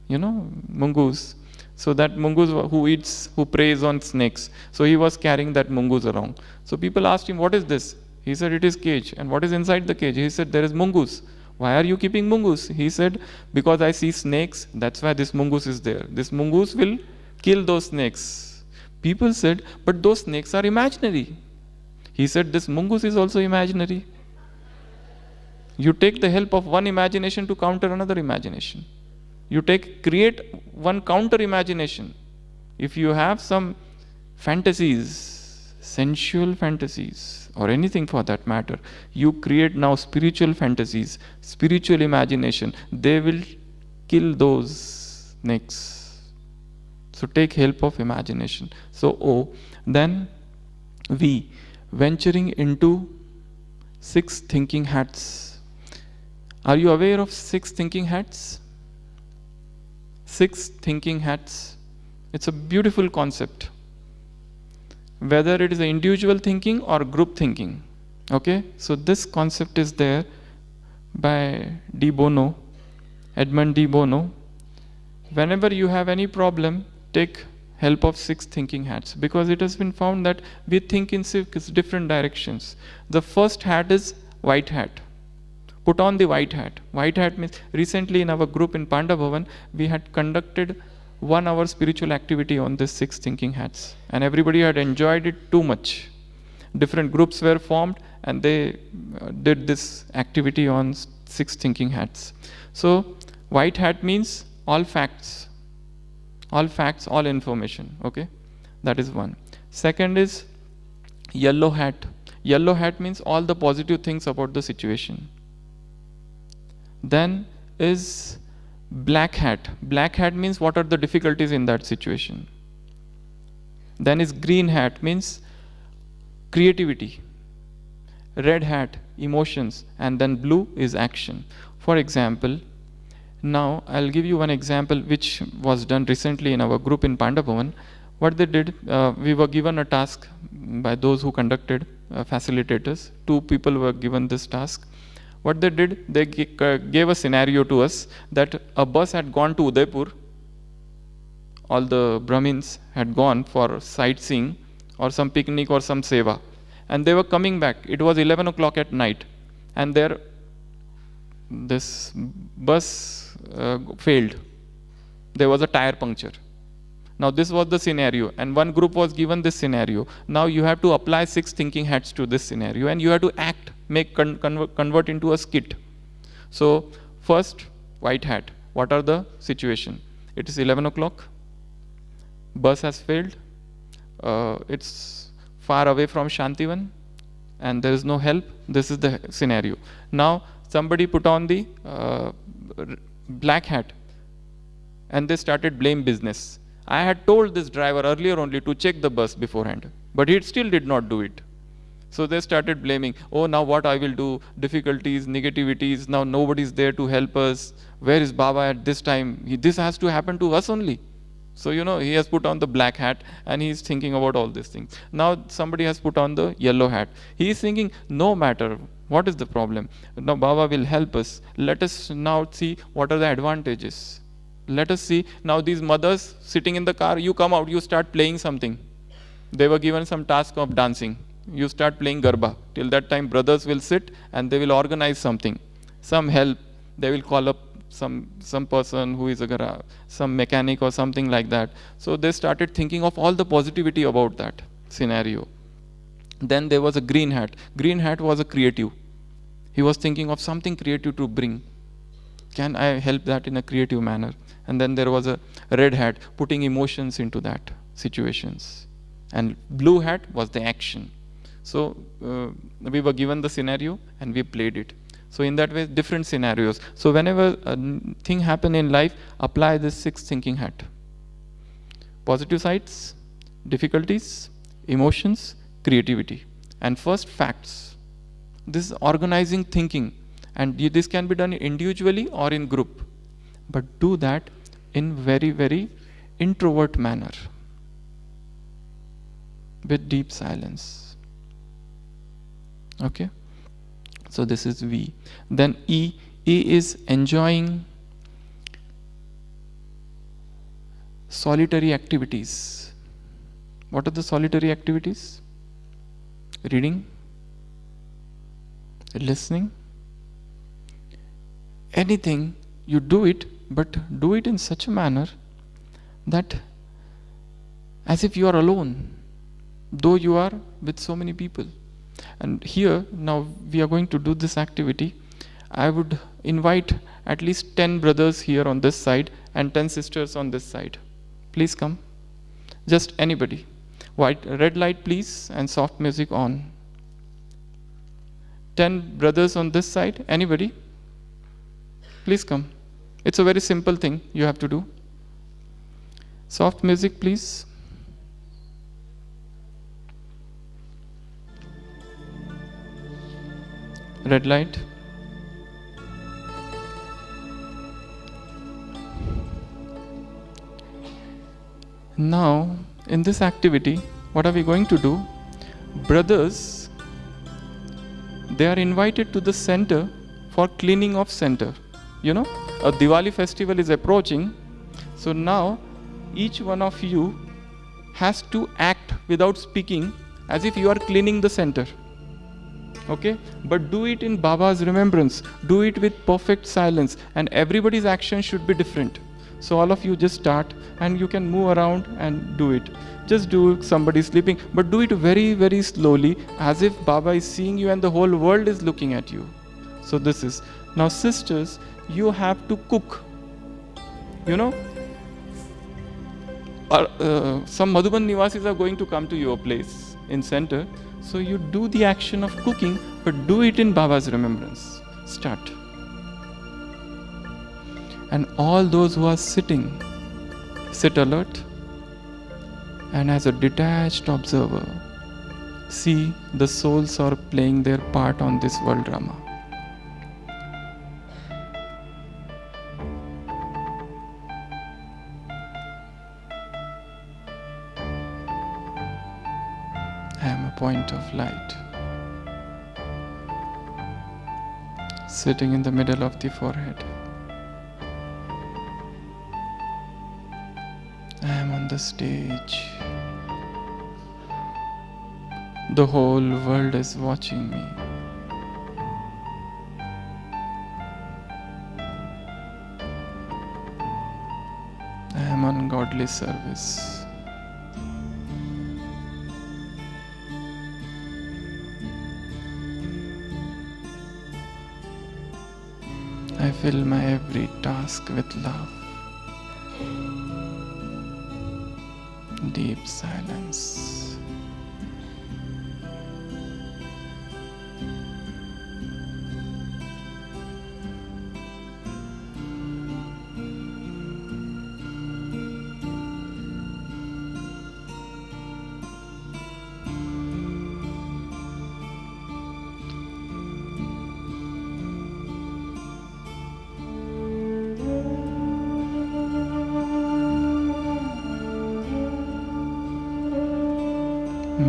You know mongoose. So that mongoose who preys on snakes. So he was carrying that mongoose around. So people asked him, what is this? He said, it is cage. And what is inside the cage? He said, there is mongoose. Why are you keeping mongoose? He said, because I see snakes, that's why this mongoose is there. This mongoose will kill those snakes. People said, but those snakes are imaginary. He said, this mongoose is also imaginary. You take the help of one imagination to counter another imagination. You create one counter imagination. If you have some fantasies, sensual fantasies, or anything for that matter, you create now spiritual fantasies, spiritual imagination. They will kill those snakes. So take help of imagination. So then we venturing into 6 thinking hats. Are you aware of 6 thinking hats? 6 thinking hats. It's a beautiful concept. Whether it is an individual thinking or group thinking. Okay? So this concept is there by Edmund de Bono. Whenever you have any problem, take help of 6 thinking hats, because it has been found that we think in 6 different directions. The first hat is white hat. Put on the white hat. White hat means, recently in our group in Panda Bhavan, we had conducted 1 hour spiritual activity on these 6 thinking hats, and everybody had enjoyed it too much. Different groups were formed, and they did this activity on 6 thinking hats. So white hat means all facts, all information. Okay, that is one. Second is yellow hat. Yellow hat means all the positive things about the situation. Then is black hat. Black hat means what are the difficulties in that situation. Then is green hat, means creativity. Red hat, emotions. And then blue is action. For example, now I'll give you one example which was done recently in our group in Panda Bhavan. What they did, we were given a task by those who conducted, facilitators. 2 people were given this task. What they did, they gave a scenario to us that a bus had gone to Udaipur. All the Brahmins had gone for sightseeing or some picnic or some seva. And they were coming back. It was 11 o'clock at night. and this bus failed. There was a tire puncture. Now this was the scenario, and one group was given this scenario. Now you have to apply 6 thinking hats to this scenario, and you have to act, convert into a skit. So first, white hat. What are the situation? It is 11 o'clock. Bus has failed. It's far away from Shantivan, and there is no help. This is the scenario. Now somebody put on the black hat, and they started blame business. I had told this driver earlier only to check the bus beforehand, but he still did not do it. So they started blaming, oh, now what I will do, difficulties, negativities, now nobody is there to help us. Where is Baba at this time? This has to happen to us only. So, he has put on the black hat and he is thinking about all these things. Now somebody has put on the yellow hat. He is thinking, no matter, what is the problem? Now Baba will help us. Let us now see what are the advantages. Let us see. Now these mothers sitting in the car, you come out, you start playing something. They were given some task of dancing. You start playing Garba. Till that time brothers will sit and they will organize something. Some help. They will call up some person who is some mechanic or something like that. So they started thinking of all the positivity about that scenario. Then there was a green hat. Green hat was a creative. He was thinking of something creative to bring. Can I help that in a creative manner? And then there was a red hat, putting emotions into that situations. And blue hat was the action. So we were given the scenario and we played it. So in that way, different scenarios. So whenever a thing happen in life, apply this 6 thinking hat. Positive sides, difficulties, emotions, creativity. And first, facts. This is organizing thinking. And this can be done individually or in group. But do that in very, very introvert manner. With deep silence. Okay? So this is V. Then E. E is enjoying solitary activities. What are the solitary activities? Reading, listening, anything, you do it, but do it in such a manner that as if you are alone, though you are with so many people. And here, now we are going to do this activity. I would invite at least 10 brothers here on this side and 10 sisters on this side. Please come. Just anybody. Red light please, and soft music on. 10 brothers on this side. Anybody? Please come. It's a very simple thing you have to do. Soft music please. Red light. Now, in this activity, what are we going to do? Brothers, they are invited to the center for cleaning of center. A Diwali festival is approaching. So now, each one of you has to act without speaking as if you are cleaning the center. Okay? But do it in Baba's remembrance. Do it with perfect silence. And everybody's action should be different. So all of you just start and you can move around and do it. Just do somebody sleeping. But do it very, very slowly as if Baba is seeing you and the whole world is looking at you. So this is. Now sisters, you have to cook. Some Madhuban Nivasis are going to come to your place in center. So you do the action of cooking, but do it in Baba's remembrance. Start. And all those who are sitting, sit alert. And as a detached observer, see the souls are playing their part on this world drama. I am a point of light, sitting in the middle of the forehead. I am on the stage. The whole world is watching me. am on godly service. I fill my every task with love. Deep silence.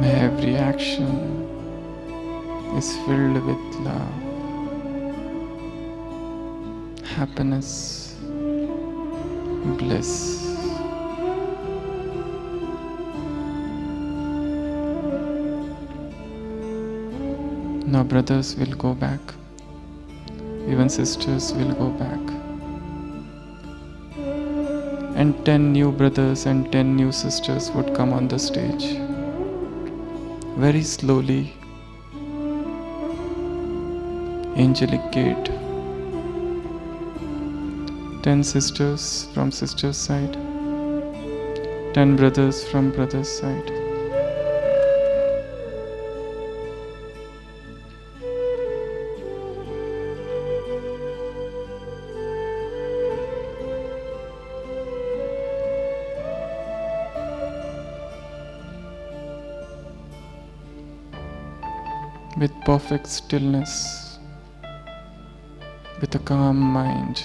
May every action is filled with love, happiness, bliss. Now brothers will go back, even sisters will go back. And 10 new brothers and 10 new sisters would come on the stage. Very slowly, angelic gate. 10 sisters from sister's side, 10 brothers from brother's side. With perfect stillness, with a calm mind,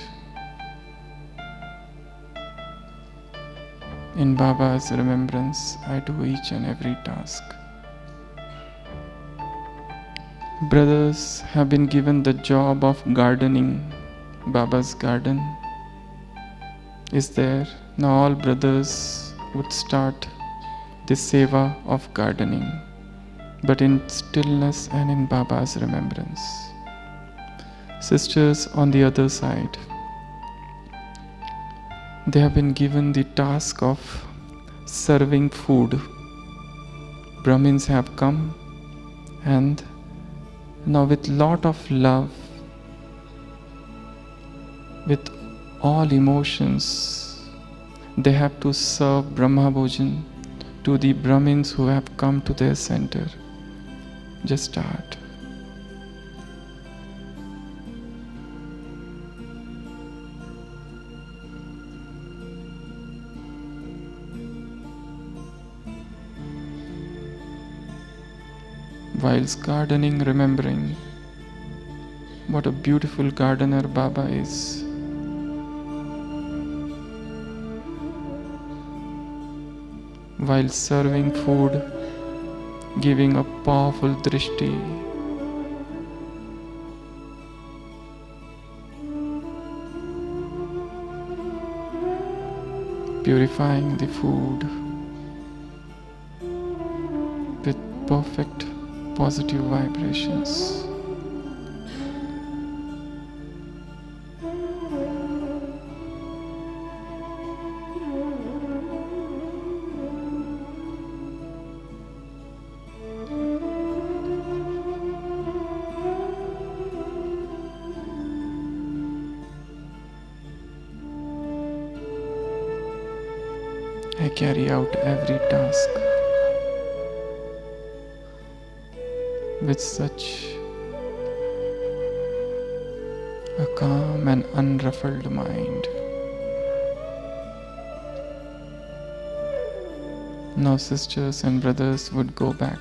in Baba's remembrance, I do each and every task. Brothers have been given the job of gardening. Baba's garden is there. Now all brothers would start this seva of gardening, but in stillness and in Baba's remembrance. Sisters on the other side, they have been given the task of serving food. Brahmins have come, and now with lot of love, with all emotions, they have to serve Brahma Bhojan to the Brahmins who have come to their center. Just start. Whilst gardening, remembering what a beautiful gardener Baba is. While serving food, giving a powerful drishti. Purifying the food with perfect positive vibrations. I carry out every task with such a calm and unruffled mind. Now sisters and brothers would go back.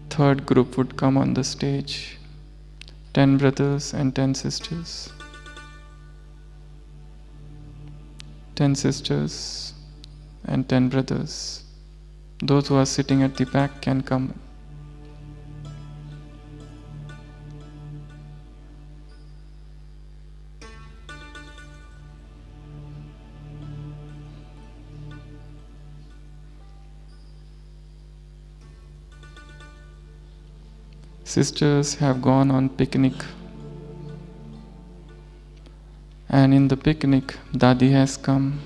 Third group would come on the stage. 10 brothers and 10 sisters. 10 sisters and 10 brothers. Those who are sitting at the back can come. Sisters have gone on picnic, And in the picnic, Dadi has come,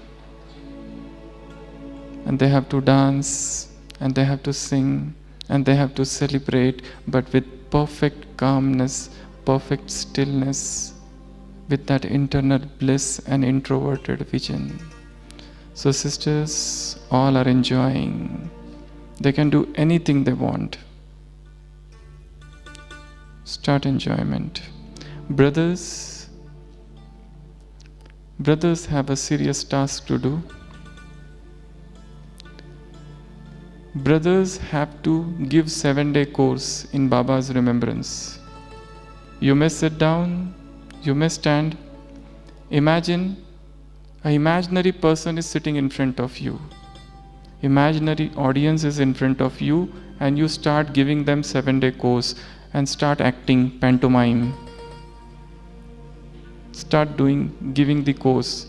and they have to dance, and they have to sing, and they have to celebrate, but with perfect calmness, perfect stillness, with that internal bliss and introverted vision. So sisters, all are enjoying. They can do anything they want. Start enjoyment. Brothers have a serious task to do. Brothers have to give 7-day course in Baba's remembrance. You may sit down, you may stand. Imagine an imaginary person is sitting in front of you. Imaginary audience is in front of you, and you start giving them 7-day course and start acting pantomime. Start giving the course.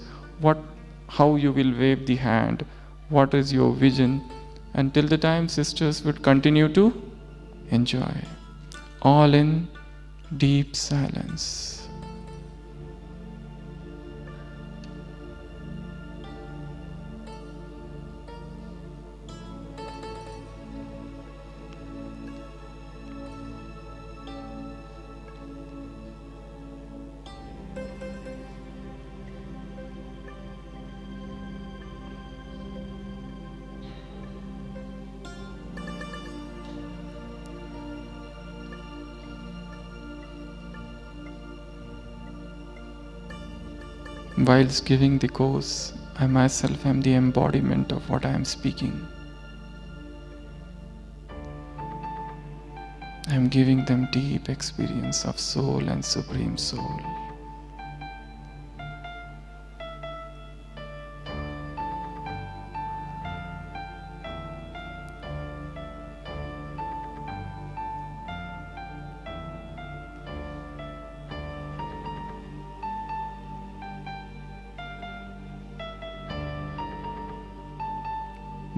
How you will wave the hand, what is your vision, until the time sisters would continue to enjoy. All in deep silence. Whilst giving the course, I myself am the embodiment of what I am speaking. I am giving them deep experience of soul and Supreme Soul.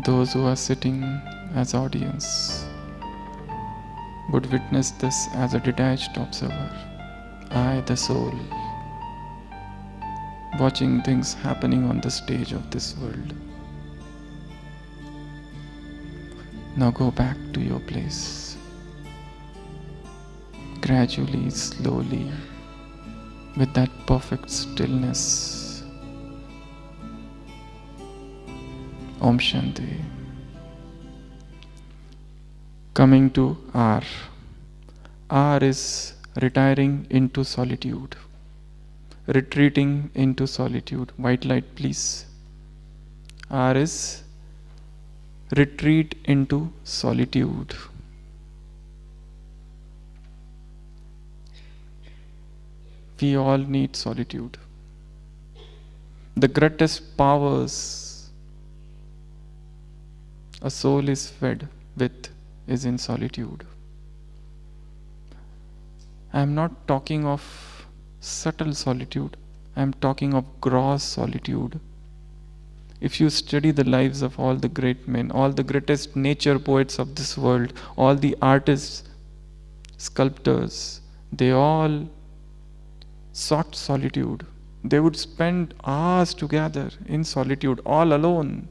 Those who are sitting as audience would witness this as a detached observer. I, the soul, watching things happening on the stage of this world. Now go back to your place. Gradually, slowly, with that perfect stillness. Om Shanti. Coming to R. R is retiring into solitude. Retreating into solitude. White light, please. R is retreat into solitude. We all need solitude. The greatest powers a soul is fed with is in solitude. I am not talking of subtle solitude. I am talking of gross solitude. If you study the lives of all the great men, all the greatest nature poets of this world, all the artists, sculptors, they all sought solitude. They would spend hours together in solitude, all alone.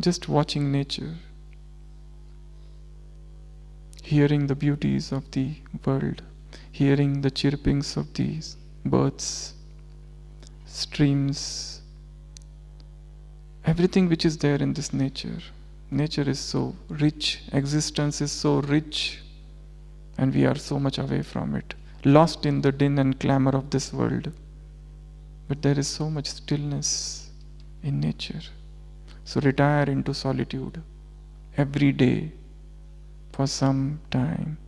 Just watching nature, hearing the beauties of the world, hearing the chirpings of these birds, streams, everything which is there in this nature. Nature is so rich, existence is so rich, and we are so much away from it, lost in the din and clamor of this world. But there is so much stillness in nature. So retire into solitude every day for some time,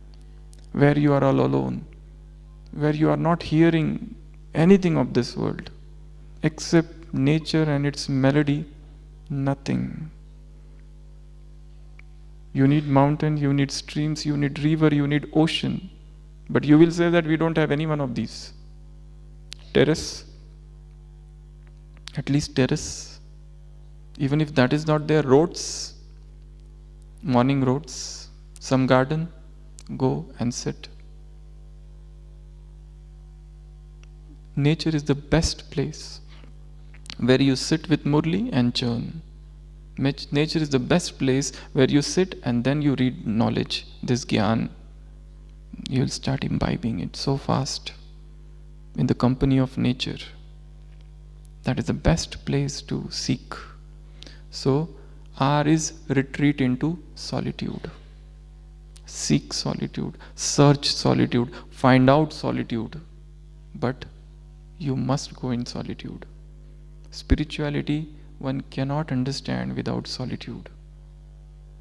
where you are all alone, where you are not hearing anything of this world except nature and its melody, nothing. You need mountain, you need streams, you need river, you need ocean. But you will say that we don't have any one of these. Terrace, at least terrace. Even if that is not there, roads, morning roads, some garden, go and sit. nature is the best place where you sit with Murli and churn. Nature is the best place where you sit and then you read knowledge, this Gyan. You'll start imbibing it so fast in the company of nature. That is the best place to seek. So, R is retreat into solitude. Seek solitude, search solitude, find out solitude. But you must go in solitude. Spirituality one cannot understand without solitude.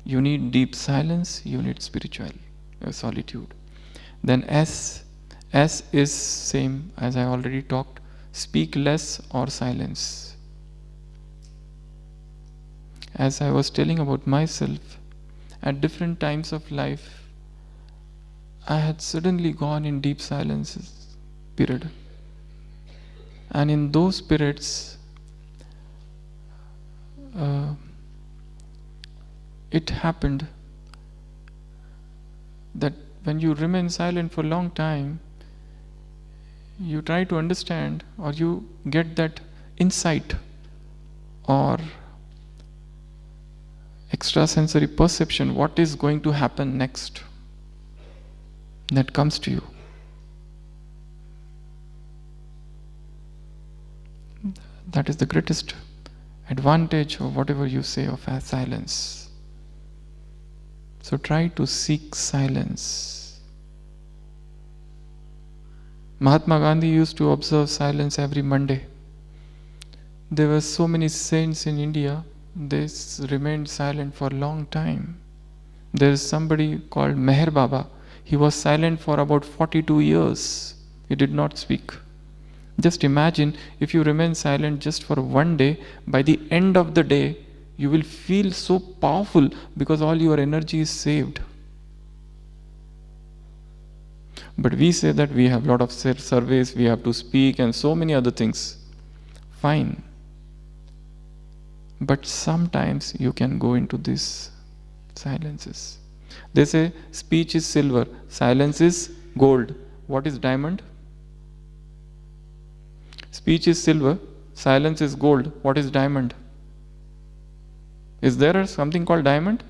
You need deep silence, you need solitude. Then S is same as I already talked. Speak less or silence. As I was telling about myself, at different times of life, I had suddenly gone in deep silence period. And in those periods, it happened that when you remain silent for a long time, you try to understand or you get that insight or extrasensory perception, what is going to happen next. That comes to you. That is the greatest advantage of whatever you say of silence. So try to seek silence. Mahatma Gandhi used to observe silence every Monday. There were so many saints in India, they remained silent for a long time. There is somebody called Meher Baba. He was silent for about 42 years. He did not speak. Just imagine if you remain silent just for one day, by the end of the day, you will feel so powerful because all your energy is saved. But we say that we have a lot of surveys, we have to speak and so many other things. Fine. But sometimes you can go into these silences. They say speech is silver, silence is gold. What is diamond? Speech is silver, silence is gold. What is diamond? Is there something called diamond?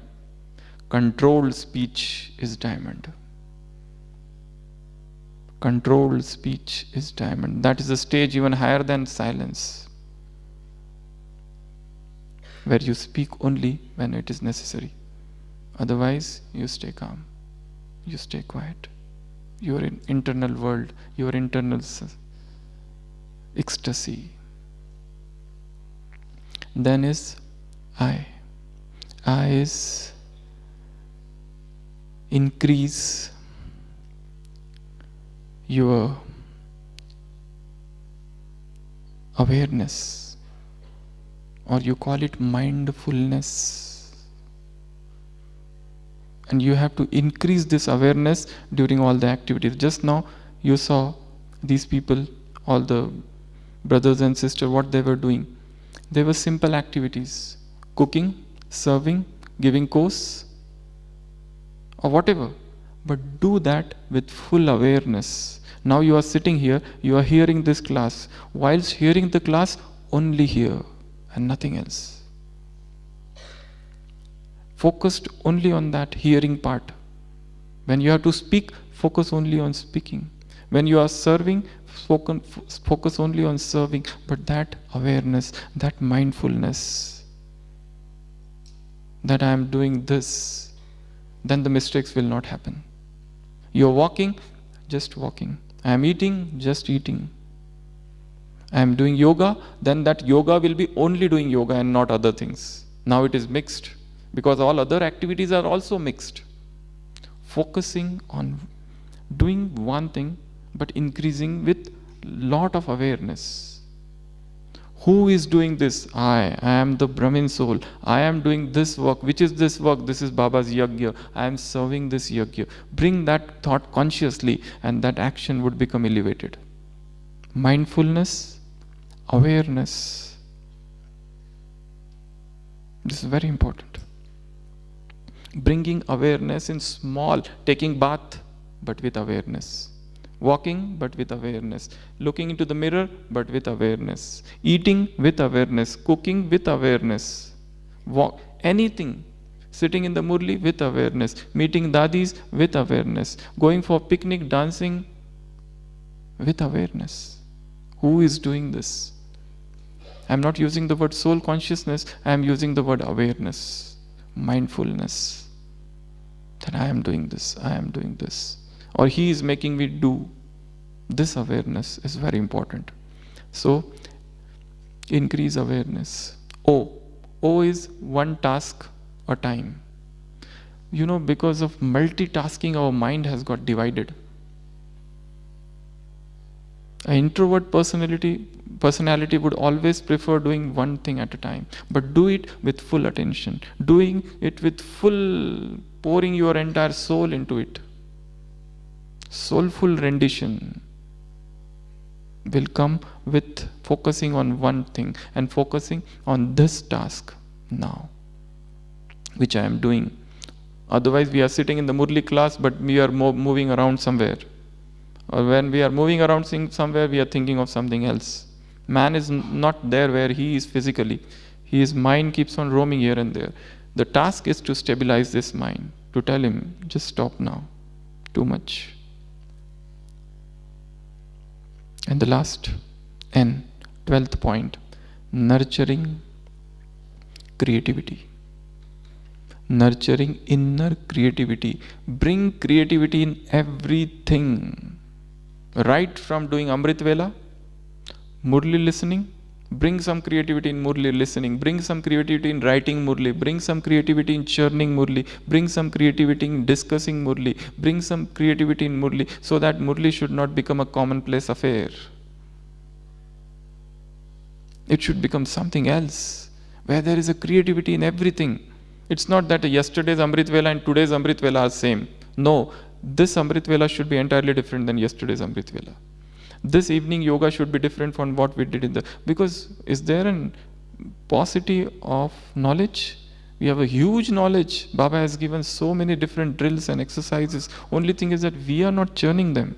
Controlled speech is diamond. Controlled speech is diamond. That is a stage even higher than silence, where you speak only when it is necessary. Otherwise, you stay calm. You stay quiet. Your internal world, your internal ecstasy. Then is I. I is increase your awareness, or you call it mindfulness. And you have to increase this awareness during all the activities. Just now you saw these people, all the brothers and sisters, what they were doing. They were simple activities: cooking, serving, giving course, or whatever. But do that with full awareness. Now you are sitting here, you are hearing this class. Whilst hearing the class, only hear and nothing else. Focused only on that hearing part. When you have to speak, focus only on speaking. When you are serving, focus only on serving. But that awareness, that mindfulness, that I am doing this, then the mistakes will not happen. You are walking, just walking. I am eating, just eating. I am doing yoga, then that yoga will be only doing yoga and not other things. Now it is mixed, because all other activities are also mixed. Focusing on doing one thing, but increasing with lot of awareness. Who is doing this? I am the Brahmin soul. I am doing this work. Which is this work? This is Baba's yajna. I am serving this yajna. Bring that thought consciously, and that action would become elevated. Mindfulness, awareness. This is very important. Bringing awareness in small, taking bath, but with awareness. Walking, but with awareness. Looking into the mirror, but with awareness. Eating with awareness. Cooking with awareness. Anything. Sitting in the murli with awareness. Meeting dadis with awareness. Going for picnic, dancing with awareness. Who is doing this? I am not using the word soul consciousness, I am using the word awareness, mindfulness. That I am doing this, I am doing this. Or he is making me do. This awareness is very important. So, increase awareness. O is one task a time. Because of multitasking, our mind has got divided. An introvert personality would always prefer doing one thing at a time, but do it with full attention, doing it with full, pouring your entire soul into it. Soulful rendition will come with focusing on one thing and focusing on this task now, which I am doing. Otherwise, we are sitting in the Murli class, but we are moving around somewhere. Or when we are moving around somewhere, we are thinking of something else. Man is not there where he is physically. His mind keeps on roaming here and there. The task is to stabilize this mind, to tell him, just stop now, too much. And the last, 12th point, nurturing creativity. Nurturing inner creativity. Bring creativity in everything. Right from doing Amrit Vela, Murli listening, bring some creativity in Murli listening, bring some creativity in writing Murli, bring some creativity in churning Murli, bring some creativity in discussing Murli, bring some creativity in Murli, so that Murli should not become a commonplace affair. It should become something else, where there is a creativity in everything. It's not that yesterday's Amrit Vela and today's Amrit Vela are same. No, this Amrit Vela should be entirely different than yesterday's Amrit Vela. This evening yoga should be different from what we did because is there a paucity of knowledge? We have a huge knowledge. Baba has given so many different drills and exercises. Only thing is that we are not churning them.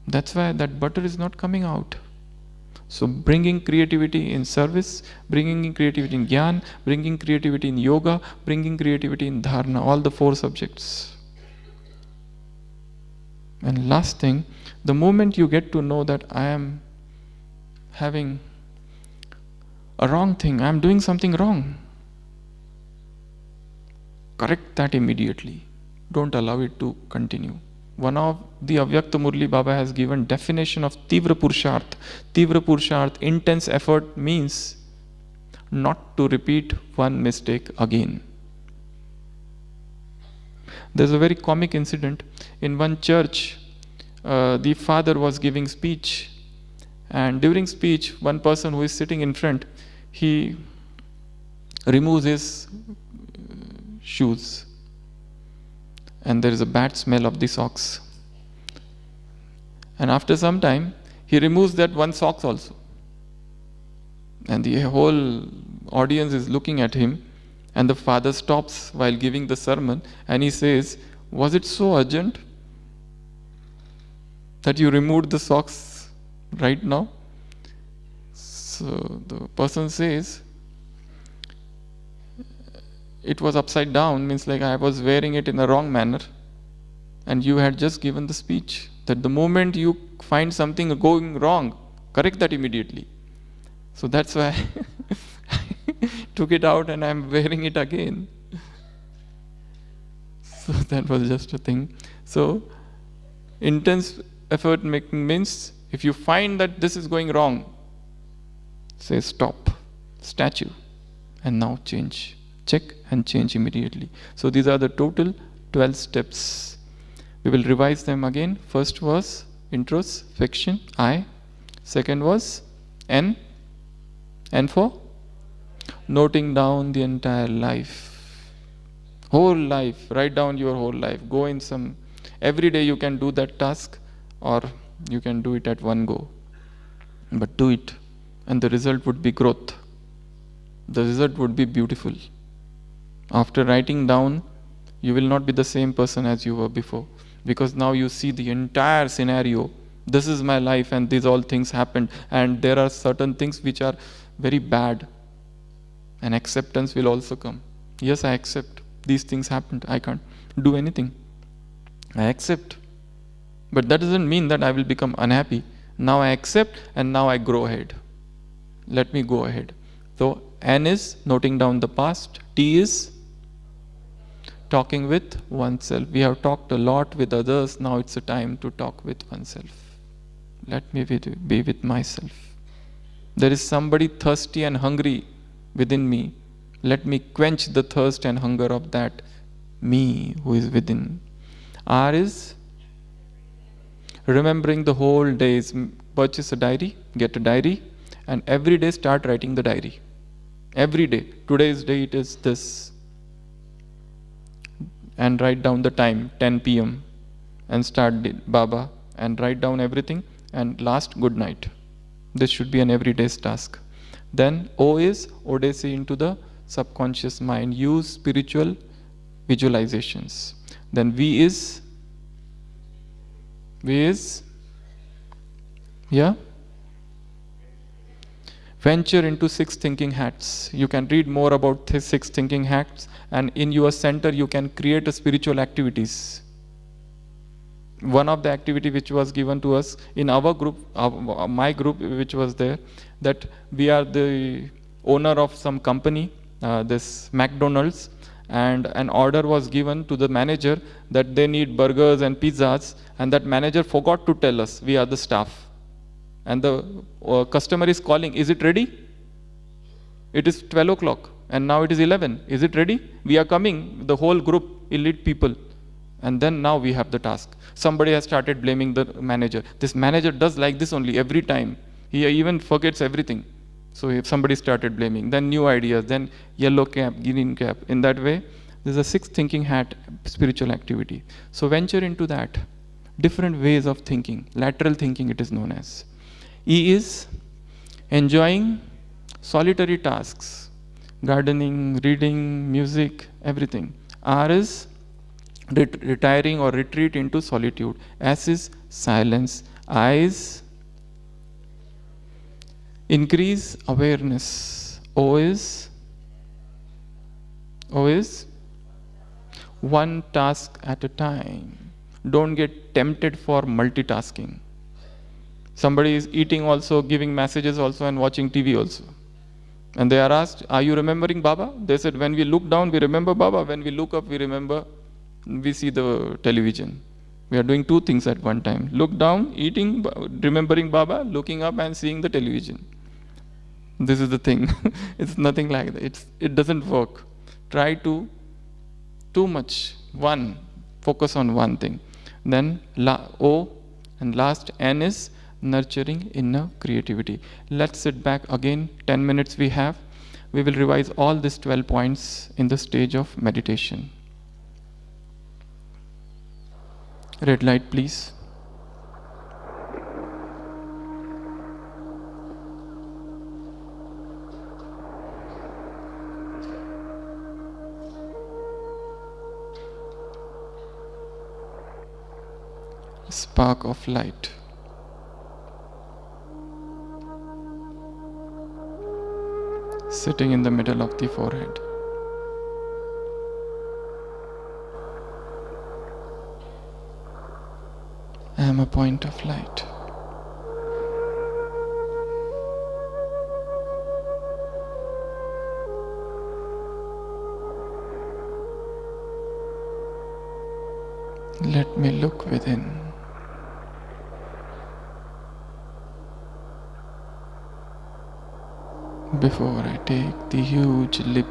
That's why that butter is not coming out. So bringing creativity in service, bringing in creativity in Gyan, bringing creativity in yoga, bringing creativity in dharana, all the 4 subjects. And last thing, the moment you get to know that I am having a wrong thing, I am doing something wrong, correct that immediately. Don't allow it to continue. One of the Avyakta Murli Baba has given definition of Tivra Purusharth. Tivra Purusharth, intense effort, means not to repeat one mistake again. There's a very comic incident. In one church, the father was giving speech, and during speech, one person who is sitting in front, he removes his shoes, and there is a bad smell of the socks. And after some time, he removes that one socks also. And the whole audience is looking at him, and the father stops while giving the sermon, and he says, "Was it so urgent that you removed the socks right now?" So the person says, "It was upside down," means like I was wearing it in the wrong manner, and you had just given the speech that the moment you find something going wrong, correct that immediately. So that's why I took it out and I'm wearing it again. So that was just a thing. So intense effort making means if you find that this is going wrong, say stop, statue, and now change. Check and change immediately. So these are the total 12 steps. We will revise them again. First was introspection, I. Second was N. N for noting down the entire life. Whole life. Write down your whole life. Go in some. Every day you can do that task, or you can do it at one go. But do it. And the result would be growth. The result would be beautiful. After writing down, you will not be the same person as you were before. because now you see the entire scenario. This is my life and these all things happened, and there are certain things which are very bad, and acceptance will also come. Yes, I accept these things happened, I can't do anything, I accept. But that doesn't mean that I will become unhappy. Now I accept and now I grow ahead. Let me go ahead. So N is noting down the past. T is talking with oneself. We have talked a lot with others. Now it's a time to talk with oneself. Let me be with myself. There is somebody thirsty and hungry within me. Let me quench the thirst and hunger of that me who is within. R is remembering the whole days. Purchase a diary, get a diary, and every day start writing the diary. Every day. Today's date is this. And write down the time, 10 p.m. and start Baba and write down everything, and last, good night. This should be an everyday's task. Then O is Odyssey into the subconscious mind. Use spiritual visualizations. Then V is venture into 6 thinking hats. You can read more about the 6 thinking hats, and in your center you can create a spiritual activities. One of the activity which was given to us in our group, my group which was there, that we are the owner of some company, this McDonald's, and an order was given to the manager that they need burgers and pizzas, and that manager forgot to tell us, we are the staff. And the customer is calling, is it ready? It is 12 o'clock and now it is 11. Is it ready? We are coming, the whole group, elite people. And then now we have the task. Somebody has started blaming the manager. This manager does like this only every time. He even forgets everything. So if somebody started blaming, then new ideas, then yellow cap, green cap. In that way, there's a 6 thinking hat spiritual activity. So venture into that. Different ways of thinking. Lateral thinking it is known as. E is enjoying solitary tasks. Gardening, reading, music, everything. R is retiring or retreat into solitude. S is silence. I is increase awareness. O is one task at a time. Don't get tempted for multitasking. Somebody is eating also, giving messages also, and watching TV also. And they are asked, are you remembering Baba? They said, when we look down, we remember Baba. When we look up, we see the television. We are doing 2 things at one time. Look down, eating, remembering Baba, looking up and seeing the television. This is the thing. It's nothing like that. It doesn't work. Try to, too much, focus on one thing. Then O and last N is nurturing inner creativity. Let's sit back again, 10 minutes we have. We will revise all these 12 points in the stage of meditation. Red light, please. Spark of light. Sitting in the middle of the forehead. I am a point of light. Let me look within. Before I take the huge leap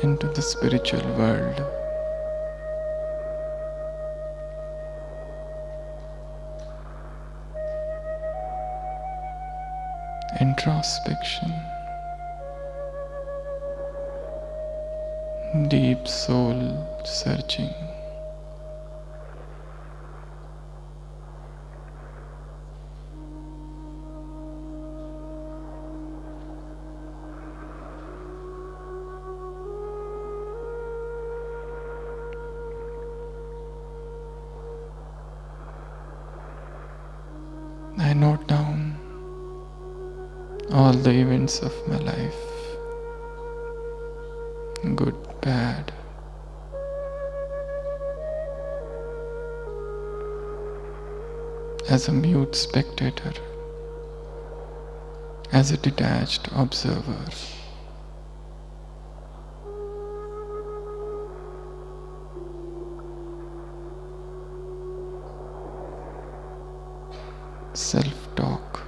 into the spiritual world. Introspection, deep soul searching. I note down all the events of my life, good, bad. As a mute spectator, as a detached observer. Self-talk.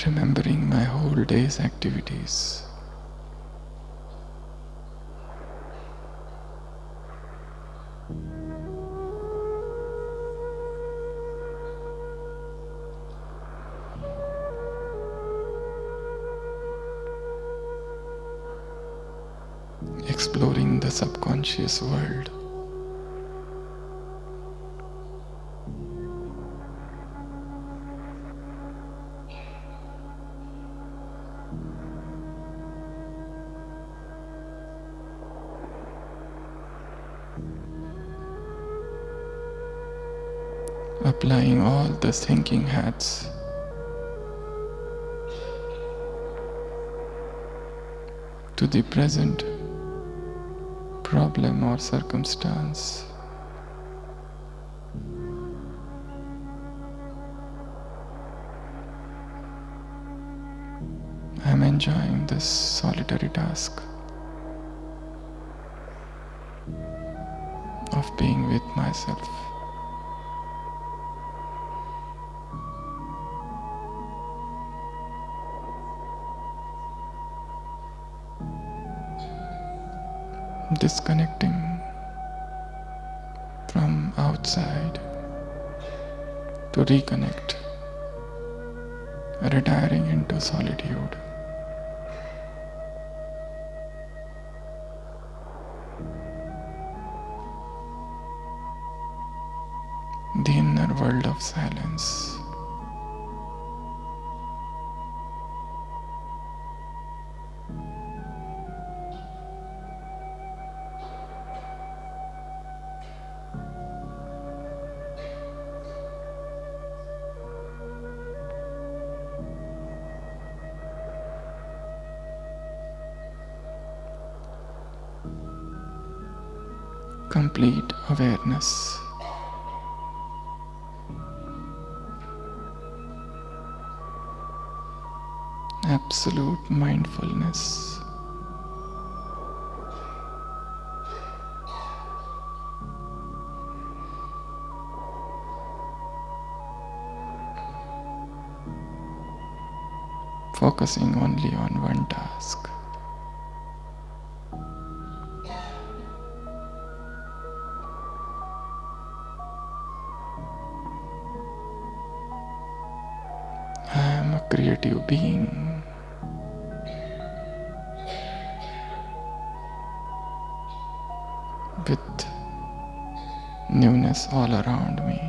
Remembering my whole day's activities. Exploring the subconscious world. Applying all the thinking hats to the present problem or circumstance. I am enjoying this solitary task of being with myself. Disconnecting from outside to reconnect, retiring into solitude. The inner world of silence. Complete awareness. Absolute mindfulness. Focusing only on one task. I am a creative being. With newness all around me.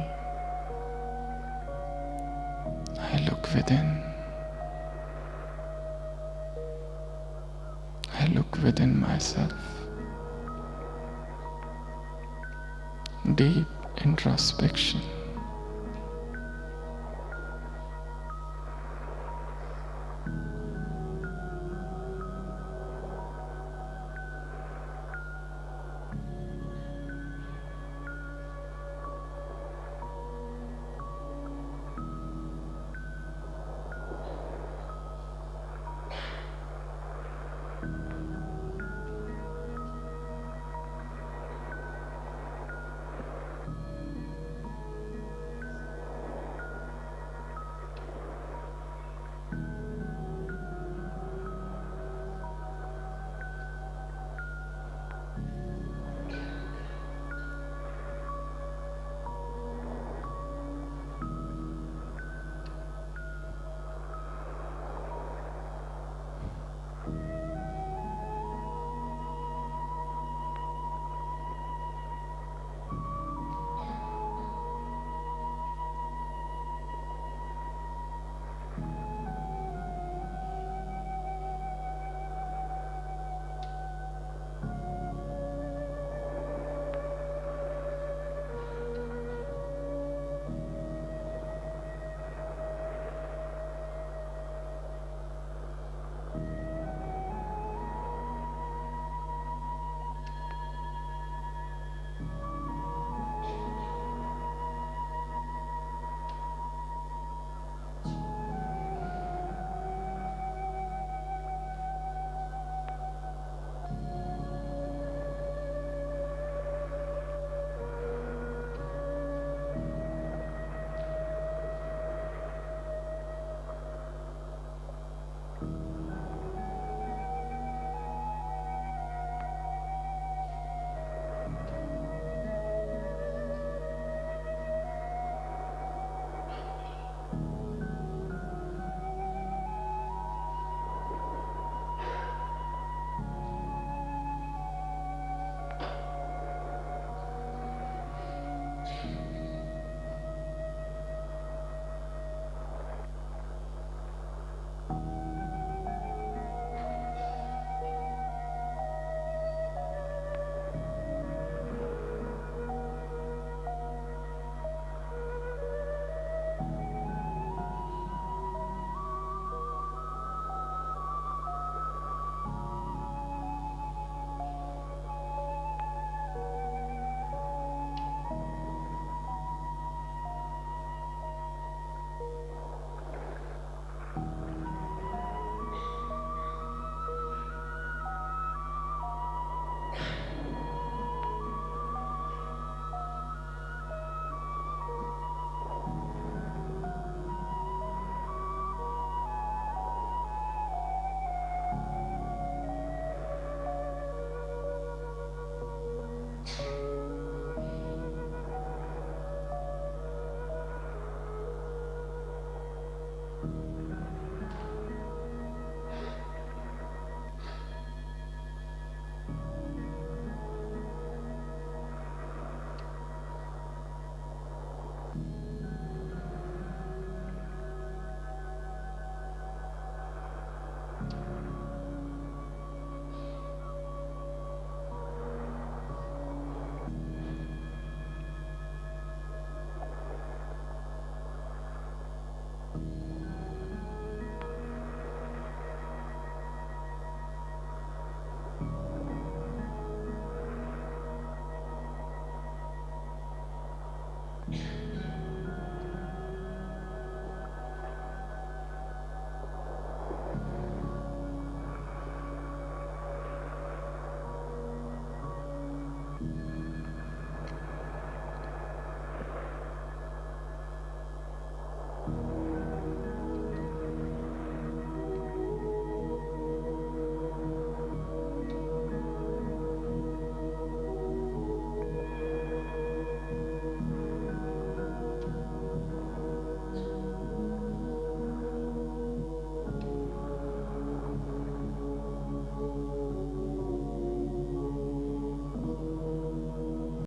I look within. I look within myself. Deep introspection.